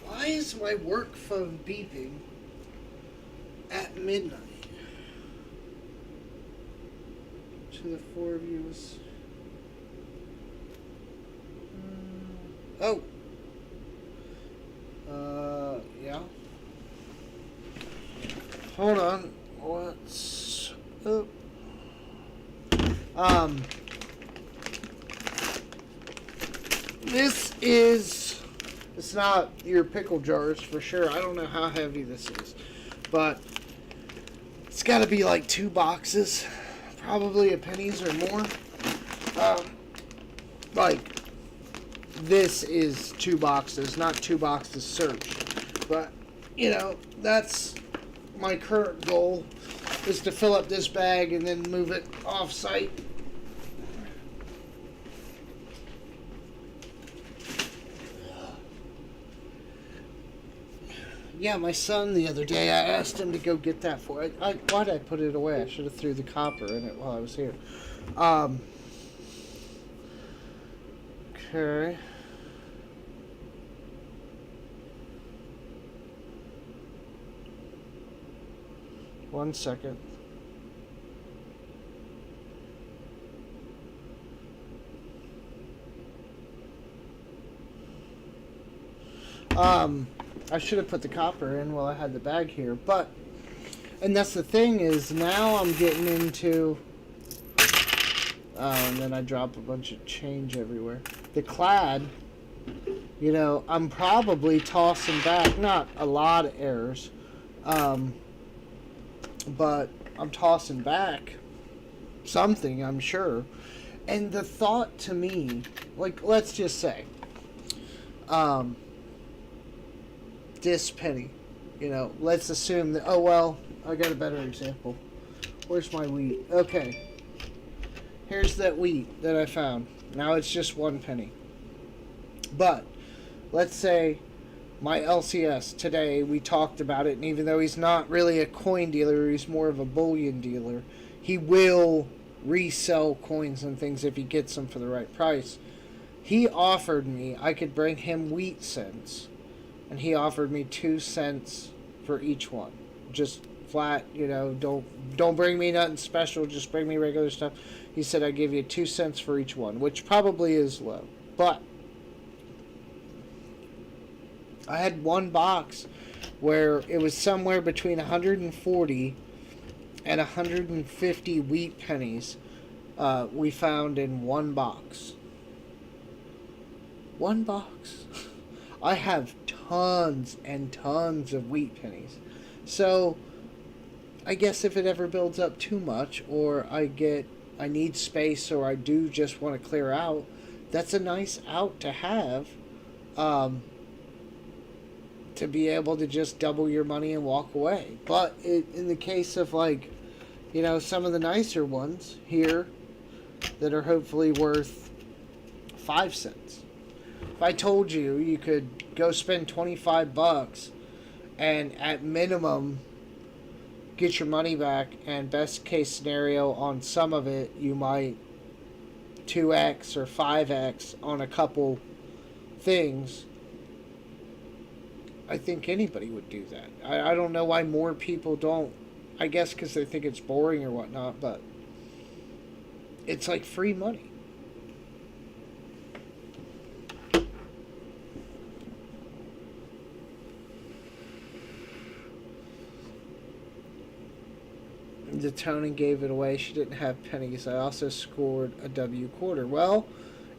Why is my work phone beeping at midnight? To the four of you. Oh. Yeah. Hold on. What's up? This is, it's not your pickle jars for sure. I don't know how heavy this is, but it's got to be like 2 boxes, probably a pennies or more. Like, this is 2 boxes, not 2 boxes searched, but you know, that's my current goal, is to fill up this bag and then move it off site. Yeah, my son the other day, I asked him to go get that for it. Why did I put it away? I should have threw the copper in it while I was here. Okay. One second. I should have put the copper in while I had the bag here, but, and that's the thing is, now I'm getting into, and then I drop a bunch of change everywhere. The clad, you know, I'm probably tossing back, not a lot of errors, but I'm tossing back something, I'm sure. And the thought to me, like, let's just say, this penny, you know, let's assume that, oh, well, I got a better example. Where's my wheat? Okay. Here's that wheat that I found. Now it's just 1 penny. But, let's say my LCS today, we talked about it, and even though he's not really a coin dealer, he's more of a bullion dealer, he will resell coins and things if he gets them for the right price. He offered me, I could bring him wheat cents, and he offered me 2 cents for each one. Just flat, you know, don't bring me nothing special, just bring me regular stuff. He said I'd give you 2 cents for each one, which probably is low. But I had one box where it was somewhere between 140 and 150 wheat pennies we found in one box. One box. I have tons and tons of wheat pennies. So I guess if it ever builds up too much, or I need space, or I do just want to clear out, that's a nice out to have. To be able to just double your money and walk away. But in the case of, like, you know, some of the nicer ones here that are hopefully worth 5 cents. If I told you you could go spend $25 and at minimum get your money back, and best case scenario on some of it, you might 2x or 5x on a couple things, I think anybody would do that. I don't know why more people don't. I guess because they think it's boring or whatnot, but it's like free money. The Tony gave it away. She didn't have pennies. I also scored a W quarter. Well,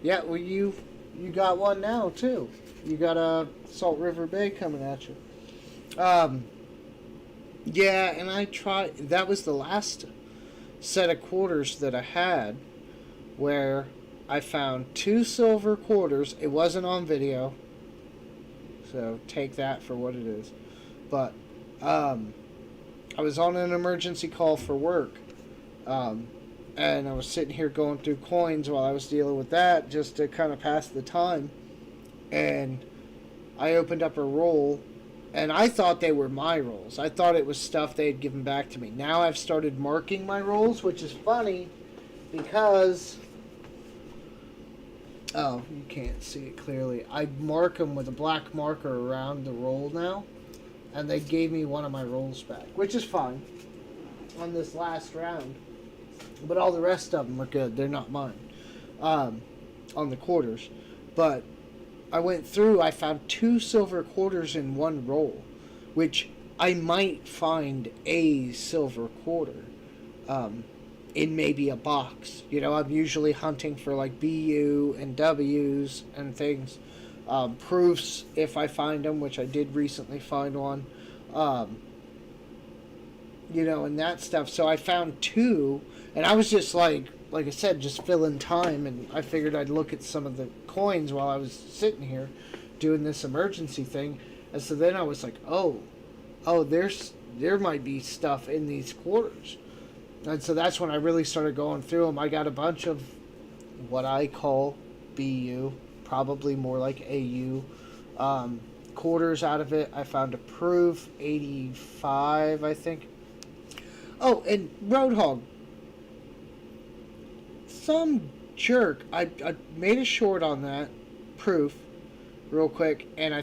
yeah, well you got one now too. You got a Salt River Bay coming at you. Um, yeah, and I tried. That was the last set of quarters that I had, where I found two silver quarters. It wasn't on video, so take that for what it is. But I was on an emergency call for work, um, and I was sitting here going through coins while I was dealing with that just to kind of pass the time. And I opened up a roll, and I thought they were my rolls. I thought it was stuff they had given back to me. Now I've started marking my rolls, which is funny because, oh, you can't see it clearly. I mark them with a black marker around the roll now, and they gave me one of my rolls back, which is fine on this last round. But all the rest of them are good. They're not mine on the quarters. But I went through, I found two silver quarters in one roll, which I might find a silver quarter in maybe a box. You know, I'm usually hunting for like BU and W's and things. Proofs, if I find them, which I did recently find one. You know, and that stuff. So I found two, and I was just like I said, just filling time, and I figured I'd look at some of the coins while I was sitting here doing this emergency thing. And so then I was like, oh, there might be stuff in these quarters. And so that's when I really started going through them. I got a bunch of what I call BU, probably more like AU, quarters out of it. I found a proof, 85, I think. Oh, and Roadhog. Some jerk. I made a short on that proof real quick, and I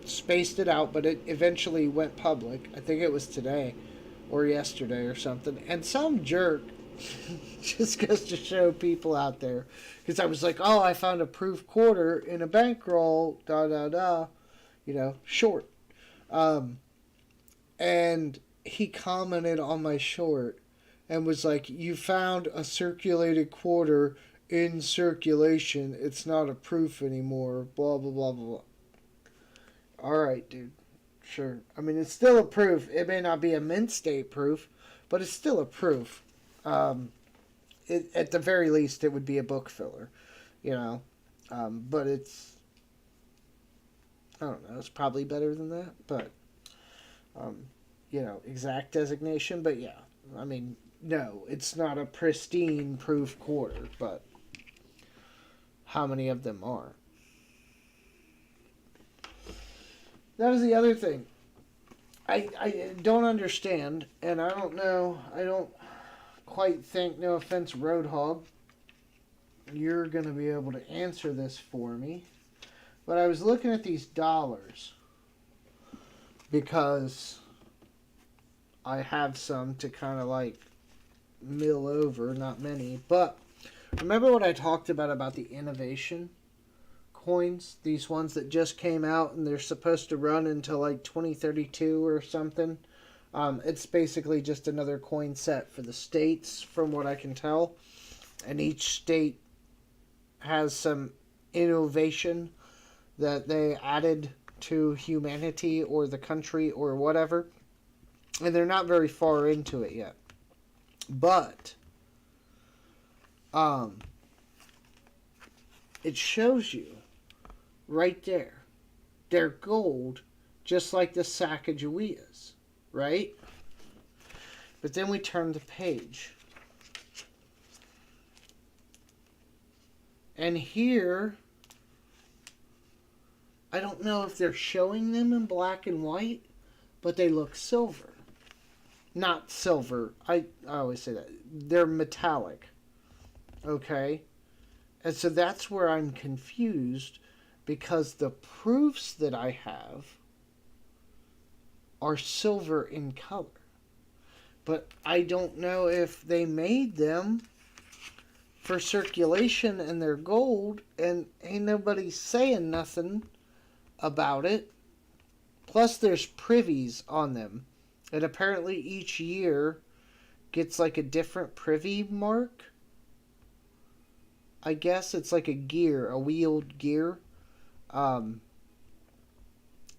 spaced it out, but it eventually went public. I think it was today or yesterday or something. And some jerk just goes to show people out there, because I was like, oh, I found a proof quarter in a bankroll, you know, short. And he commented on my short and was like, you found a circulated quarter in circulation. It's not a proof anymore. Blah, blah, blah, blah. Alright, dude. Sure. I mean, it's still a proof. It may not be a mint state proof, but it's still a proof. At the very least, it would be a book filler, you know. But it's, I don't know, it's probably better than that. But, you know, exact designation. But yeah, I mean, no, it's not a pristine proof quarter, but how many of them are? That is the other thing. I don't understand, and I don't know, I don't quite think, no offense, Roadhog, you're going to be able to answer this for me. But I was looking at these dollars because I have some to kind of like mill over, not many. But remember what I talked about the innovation coins? These ones that just came out and they're supposed to run until like 2032 or something. It's basically just another coin set for the states, from what I can tell. And each state has some innovation that they added to humanity or the country or whatever. And they're not very far into it yet. But it shows you right there. They're gold, just like the Sacagaweas, right? But then we turn the page. And here, I don't know if they're showing them in black and white, but they look silver. Not silver. I always say that. They're metallic. Okay? And so that's where I'm confused, because the proofs that I have are silver in color. But I don't know if they made them for circulation and they're gold, and ain't nobody saying nothing about it. Plus there's privies on them. And apparently each year gets like a different privy mark. I guess it's like a gear, a wheeled gear. Um,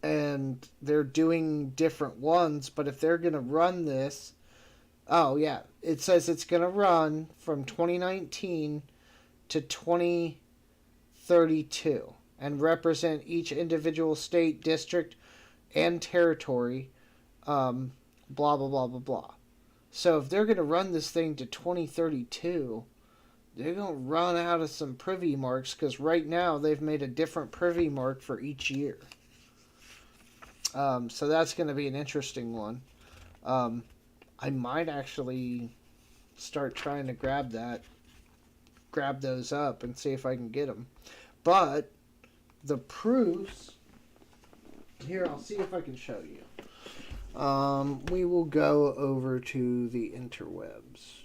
and they're doing different ones, but if they're going to run this, oh yeah, it says it's going to run from 2019 to 2032 and represent each individual state, district, and territory, blah, blah, blah, blah, blah. So if they're going to run this thing to 2032, they're going to run out of some privy marks because right now they've made a different privy mark for each year. So that's going to be an interesting one. I might actually start trying to grab those up and see if I can get them. But the proofs, here, I'll see if I can show you. We will go over to the interwebs.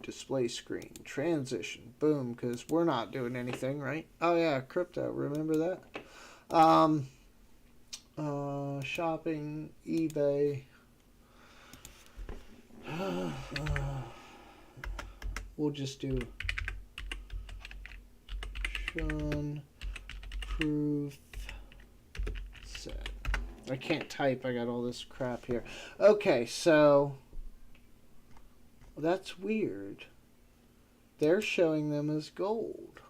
Display screen, transition, boom, because we're not doing anything, right? Oh yeah, crypto, remember that? Shopping, eBay. We'll just do Shun proof set. I can't type, I got all this crap here. Okay, so that's weird. They're showing them as gold.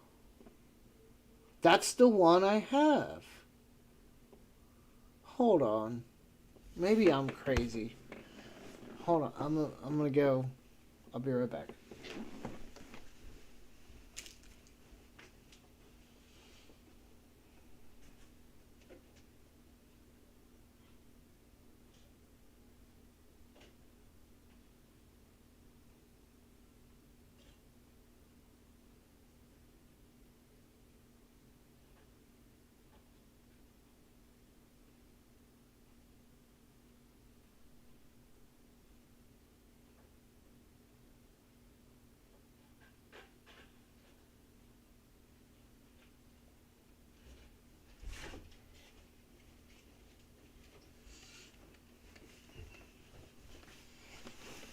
That's the one I have. Hold on. Maybe I'm crazy. Hold on. I'm gonna go. I'll be right back.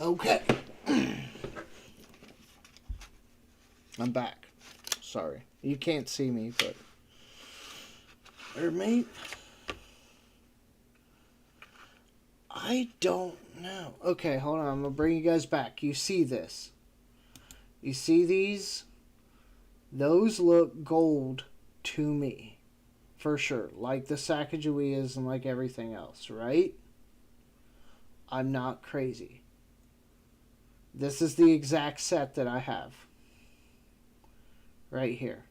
Okay. I'm back. Sorry. You can't see me, but... mate? I don't know. Okay, hold on. I'm going to bring you guys back. You see this. You see these? Those look gold to me. For sure. Like the Sacagaweas and like everything else, right? I'm not crazy. This is the exact set that I have. Right here.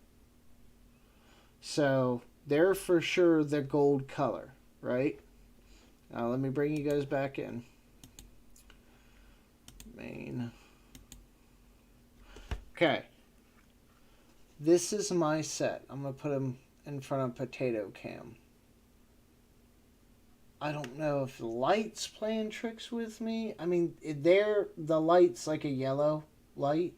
So, they're for sure the gold color, right? Now, let me bring you guys back in. Main. Okay. This is my set. I'm going to put them in front of Potato Cam. I don't know if the light's playing tricks with me. I mean, the light's like a yellow light.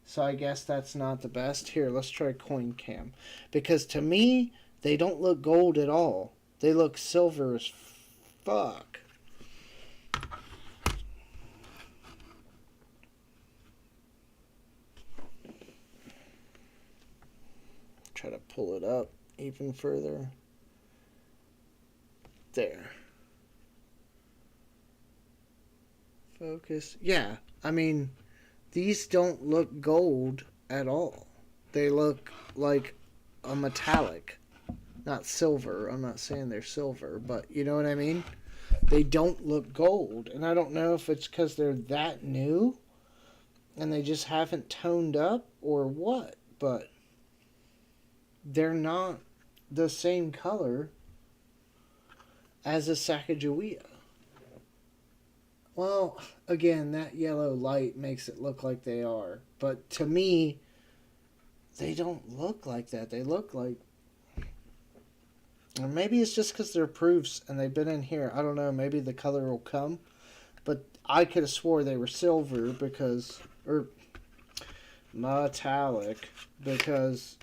So I guess that's not the best. Here, let's try Coin Cam. Because to me, they don't look gold at all. They look silver as fuck. Try to pull it up even further. There. Focus. Yeah, I mean, these don't look gold at all. They look like a metallic. Not silver. I'm not saying they're silver, but you know what I mean? They don't look gold. And I don't know if it's because they're that new and they just haven't toned up or what, but they're not the same color as a Sacagawea. Well, again, that yellow light makes it look like they are. But to me, they don't look like that. They look like... Or maybe it's just because they're proofs and they've been in here. I don't know. Maybe the color will come. But I could have swore they were silver because... Or metallic. Because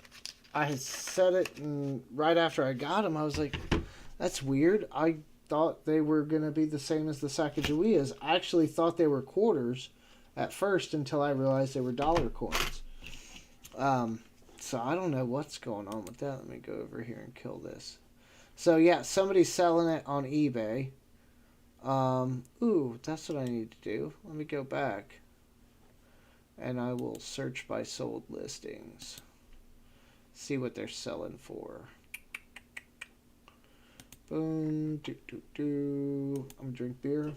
I had said it and right after I got them, I was like, that's weird. I thought they were going to be the same as the Sacagaweas. I actually thought they were quarters at first until I realized they were dollar coins. So I don't know what's going on with that. Let me go over here and kill this. So yeah, somebody's selling it on eBay. Ooh, that's what I need to do. Let me go back. And I will search by sold listings. See what they're selling for. Boom. I'm gonna drink beer.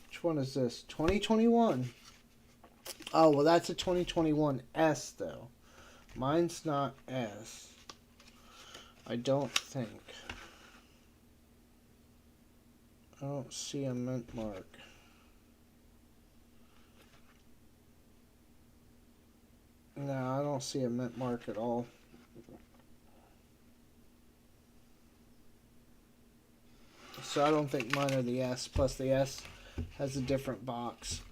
Which one is this? 2021. Oh, well, that's a 2021 S, though. Mine's not S. I don't think. I don't see a mint mark. No, I don't see a mint mark at all. So I don't think mine are the S. Plus the S has a different box.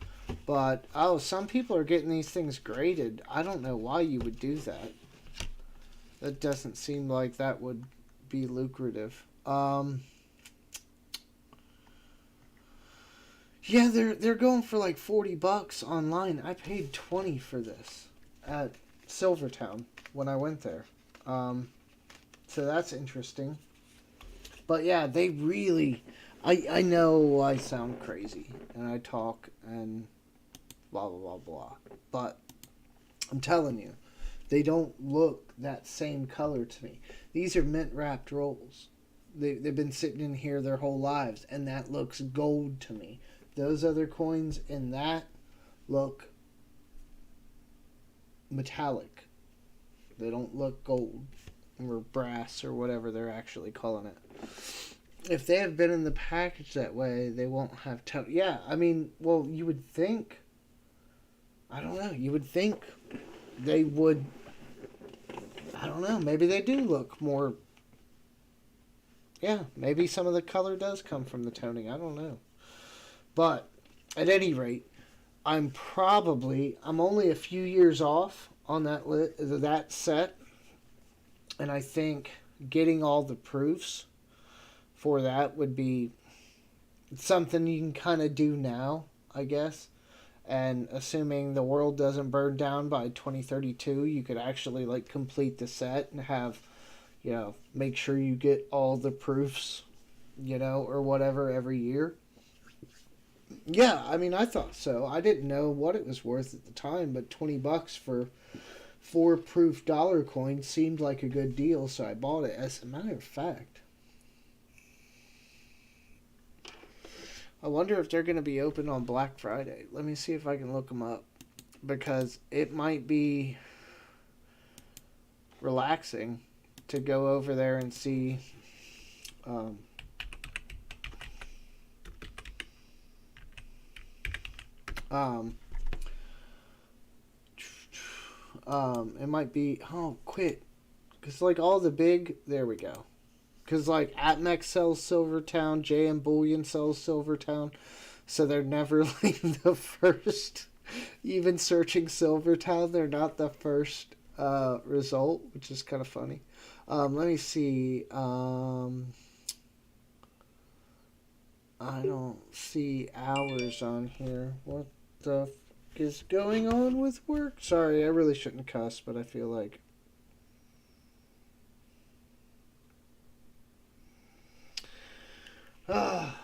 But, oh, some people are getting these things graded. I don't know why you would do that. That doesn't seem like that would be lucrative. Yeah, they're going for like $40 online. I paid $20 for this at Silvertown when I went there. So that's interesting. But yeah, they really... I know I sound crazy and I talk and blah, blah, blah, blah. But I'm telling you, they don't look that same color to me. These are mint-wrapped rolls. They've been sitting in here their whole lives, and that looks gold to me. Those other coins in that look metallic. They don't look gold or brass or whatever they're actually calling it. If they have been in the package that way, they won't have yeah, I mean, well, you would think... I don't know. You would think they would... I don't know. Maybe they do look more... Yeah, maybe some of the color does come from the toning. I don't know. But, at any rate, I'm only a few years off on that set. And I think getting all the proofs for that would be something you can kind of do now, I guess. And assuming the world doesn't burn down by 2032, you could actually like complete the set and have, make sure you get all the proofs, or whatever every year. Yeah, I mean, I thought so. I didn't know what it was worth at the time, but $20 for 4 proof dollar coins seemed like a good deal, so I bought it. As a matter of fact, I wonder if they're going to be open on Black Friday. Let me see if I can look them up. Because it might be relaxing to go over there and see. It might be. Oh, quit. Because, like, all the big. There we go. Because, like, Atmex sells Silvertown, JM Bullion sells Silvertown, so they're never, like, the first. Even searching Silvertown, they're not the first result, which is kind of funny. Let me see. I don't see hours on here. What the f is going on with work? Sorry, I really shouldn't cuss, but I feel like...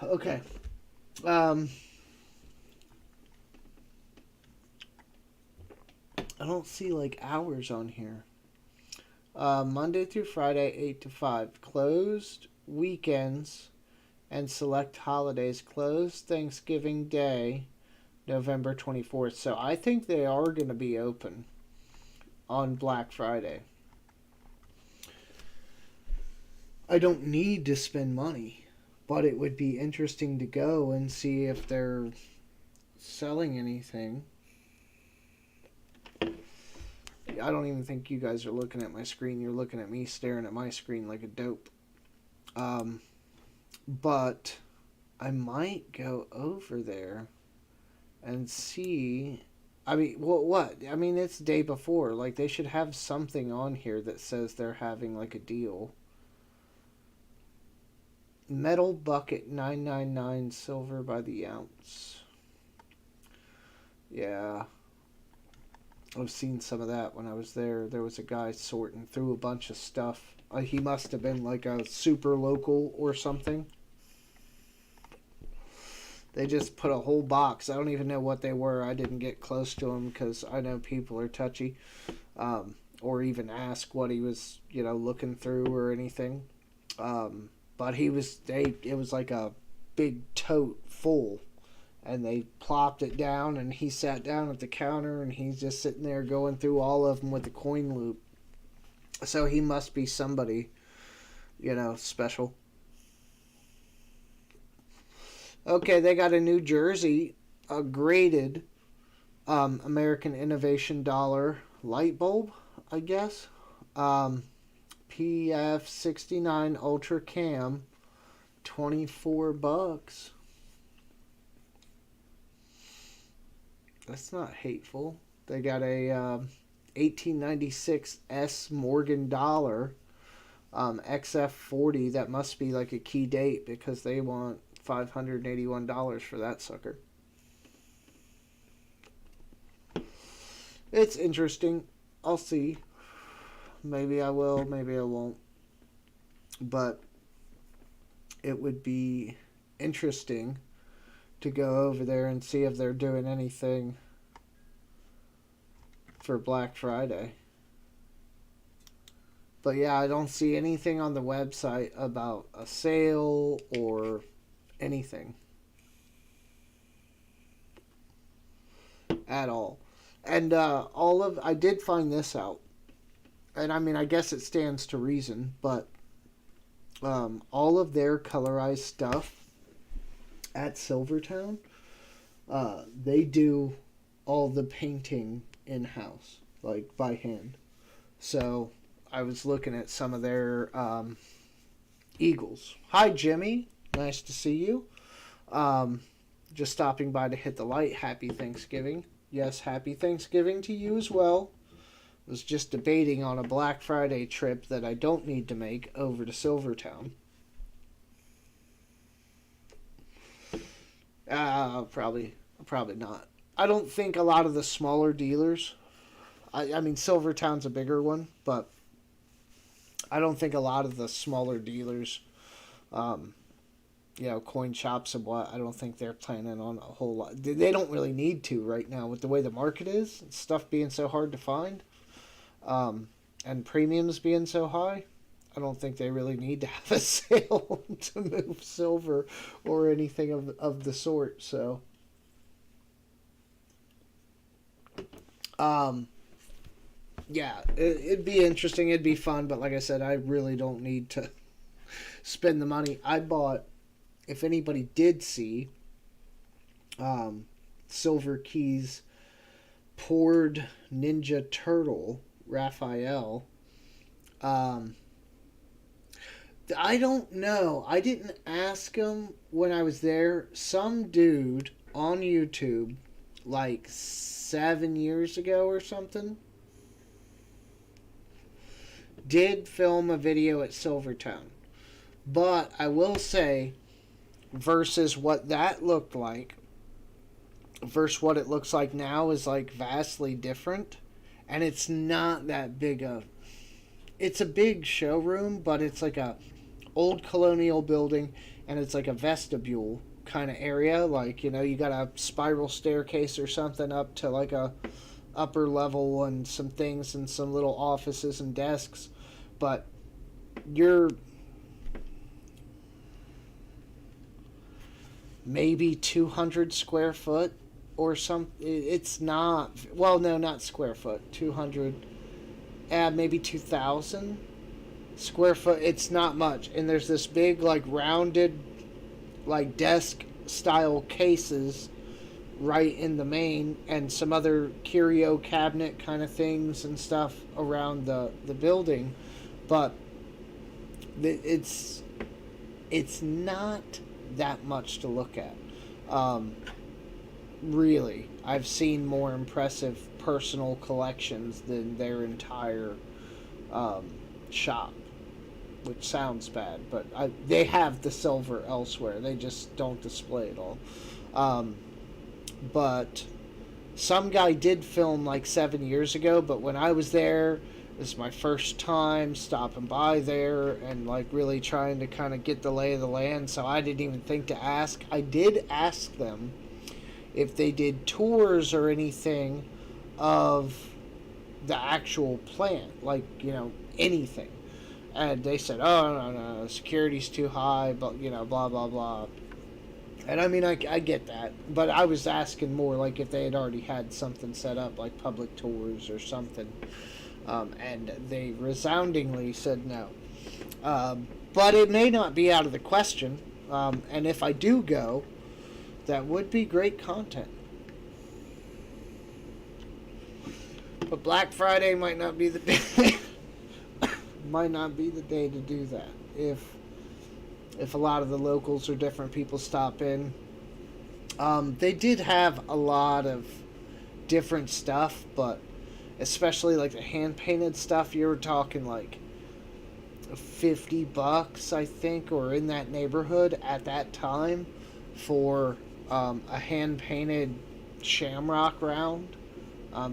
Okay. I don't see like hours on here. Monday through Friday, 8 to 5. Closed weekends and select holidays. Closed Thanksgiving Day, November 24th. So I think they are going to be open on Black Friday. I don't need to spend money. But it would be interesting to go and see if they're selling anything. I don't even think you guys are looking at my screen. You're looking at me staring at my screen like a dope. But I might go over there and see I mean, what? I mean, it's day before. Like, they should have something on here that says they're having, like, a deal. Metal bucket 999, silver by the ounce. Yeah. I've seen some of that when I was there. There was a guy sorting through a bunch of stuff. He must have been like a super local or something. They just put a whole box. I don't even know what they were. I didn't get close to them because I know people are touchy, or even ask what he was, looking through or anything. But he was. It was like a big tote full, and they plopped it down, and he sat down at the counter, and he's just sitting there going through all of them with the coin loop. So he must be somebody, special. Okay, they got a New Jersey, a graded American Innovation Dollar light bulb, I guess. PF69 Ultra Cam, $24. That's not hateful. They got a 1896 S Morgan Dollar XF40. That must be like a key date because they want $581 for that sucker. It's interesting. I'll see. Maybe I will, maybe I won't. But it would be interesting to go over there and see if they're doing anything for Black Friday. But yeah, I don't see anything on the website about a sale or anything at all. And I did find this out. And I mean, I guess it stands to reason, but all of their colorized stuff at Silvertown, they do all the painting in-house, like by hand. So I was looking at some of their eagles. Hi, Jimmy. Nice to see you. Just stopping by to hit the light. Happy Thanksgiving. Yes, happy Thanksgiving to you as well. Was just debating on a Black Friday trip that I don't need to make over to Silvertown. Probably not. I don't think a lot of the smaller dealers. I mean, Silvertown's a bigger one, but I don't think a lot of the smaller dealers, coin shops and what. I don't think they're planning on a whole lot. They don't really need to right now with the way the market is, stuff being so hard to find. And premiums being so high, I don't think they really need to have a sale to move silver or anything of the sort. So, yeah, it'd be interesting. It'd be fun. But like I said, I really don't need to spend the money. I bought, if anybody did see, Silver Keys poured Ninja Turtle Raphael. I don't know. I didn't ask him when I was there. Some dude on YouTube, like 7 years ago or something, did film a video at Silvertown. But I will say, versus what that looked like, versus what it looks like now is like vastly different. And it's not that big of... It's a big showroom, but it's like a old colonial building, and it's like a vestibule kind of area. Like, you got a spiral staircase or something up to like a upper level and some things and some little offices and desks. But you're maybe 200 square foot or something. It's not... Well, no, not square foot. 200... maybe 2,000 square foot. It's not much. And there's this big, like, rounded, like, desk style cases right in the main, and some other curio cabinet kind of things and stuff around the building. But it's not that much to look at. really, I've seen more impressive personal collections than their entire um, shop, which sounds bad, but they have the silver elsewhere. They just don't display it all. Um, but some guy did film like 7 years ago, but when I was there, this is my first time stopping by there and like really trying to kind of get the lay of the land, so I didn't even think to ask. I did ask them if they did tours or anything of the actual plant, like, anything. And they said, oh, no, security's too high, but, blah, blah, blah. And I mean, I get that. But I was asking more, like, if they had already had something set up, like public tours or something. And they resoundingly said no. But it may not be out of the question. And if I do go, that would be great content. But Black Friday might not be the day. Might not be the day to do that. If a lot of the locals or different people stop in. They did have a lot of different stuff, but especially like the hand painted stuff, you were talking like $50, I think, or in that neighborhood at that time for a hand painted shamrock round,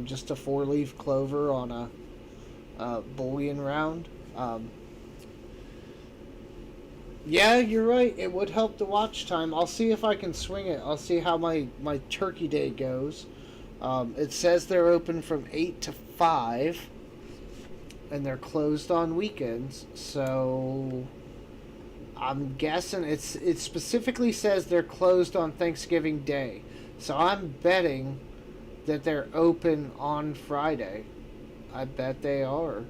just a 4-leaf clover on a bullion round. Yeah, you're right. It would help the watch time. I'll see if I can swing it. I'll see how my turkey day goes. It says they're open from 8 to 5, and they're closed on weekends. So I'm guessing it specifically says they're closed on Thanksgiving Day. So I'm betting that they're open on Friday. I bet they are.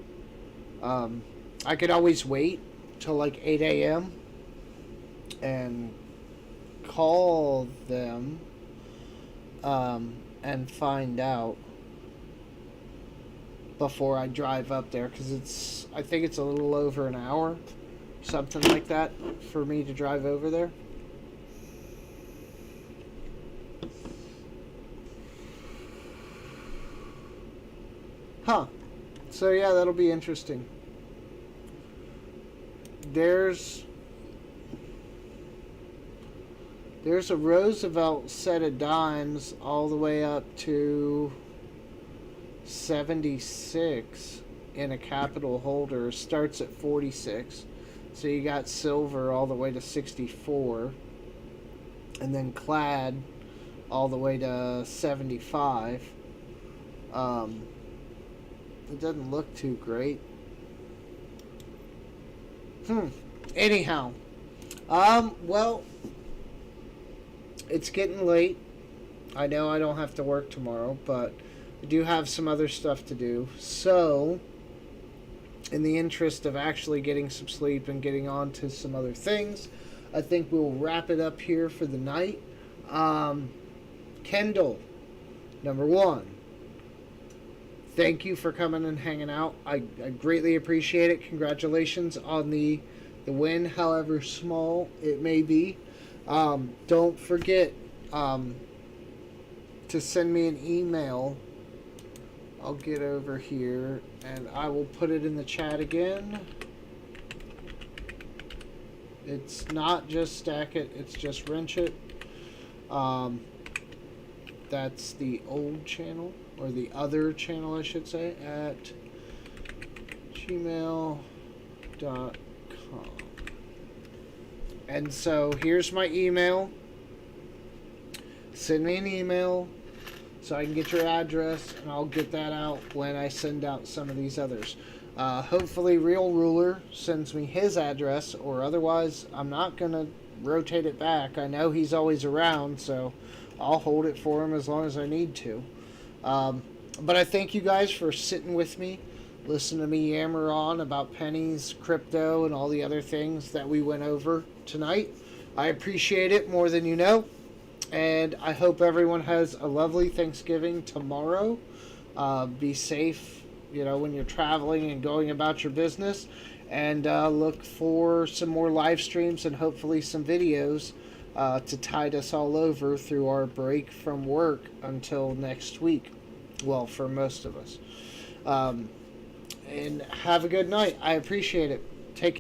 I could always wait till like 8 a.m. and call them and find out before I drive up there, because I think it's a little over an hour, something like that, for me to drive over there. Huh. So yeah, that'll be interesting. There's a Roosevelt set of dimes all the way up to 76 in a capital holder. Starts at 46. So you got silver all the way to 64. And then clad all the way to 75. It doesn't look too great. Anyhow. Well, it's getting late. I know I don't have to work tomorrow, but I do have some other stuff to do. So, in the interest of actually getting some sleep and getting on to some other things, I think we'll wrap it up here for the night. Kendall, number 1. Thank you for coming and hanging out. I greatly appreciate it. Congratulations on the win, however small it may be. Don't forget to send me an email. I'll get over here and I will put it in the chat again. It's not just Stack It, it's just Wrench It. That's the old channel, or the other channel I should say, at gmail.com. And so here's my email. Send me an email so I can get your address, and I'll get that out when I send out some of these others. Hopefully Real Ruler sends me his address, or otherwise I'm not going to rotate it back. I know he's always around, so I'll hold it for him as long as I need to. But I thank you guys for sitting with me, listening to me yammer on about pennies, crypto, and all the other things that we went over tonight. I appreciate it more than you know, and I hope everyone has a lovely Thanksgiving tomorrow. Be safe, when you're traveling and going about your business, and look for some more live streams and hopefully some videos to tide us all over through our break from work until next week. Well, for most of us. And have a good night. I appreciate it.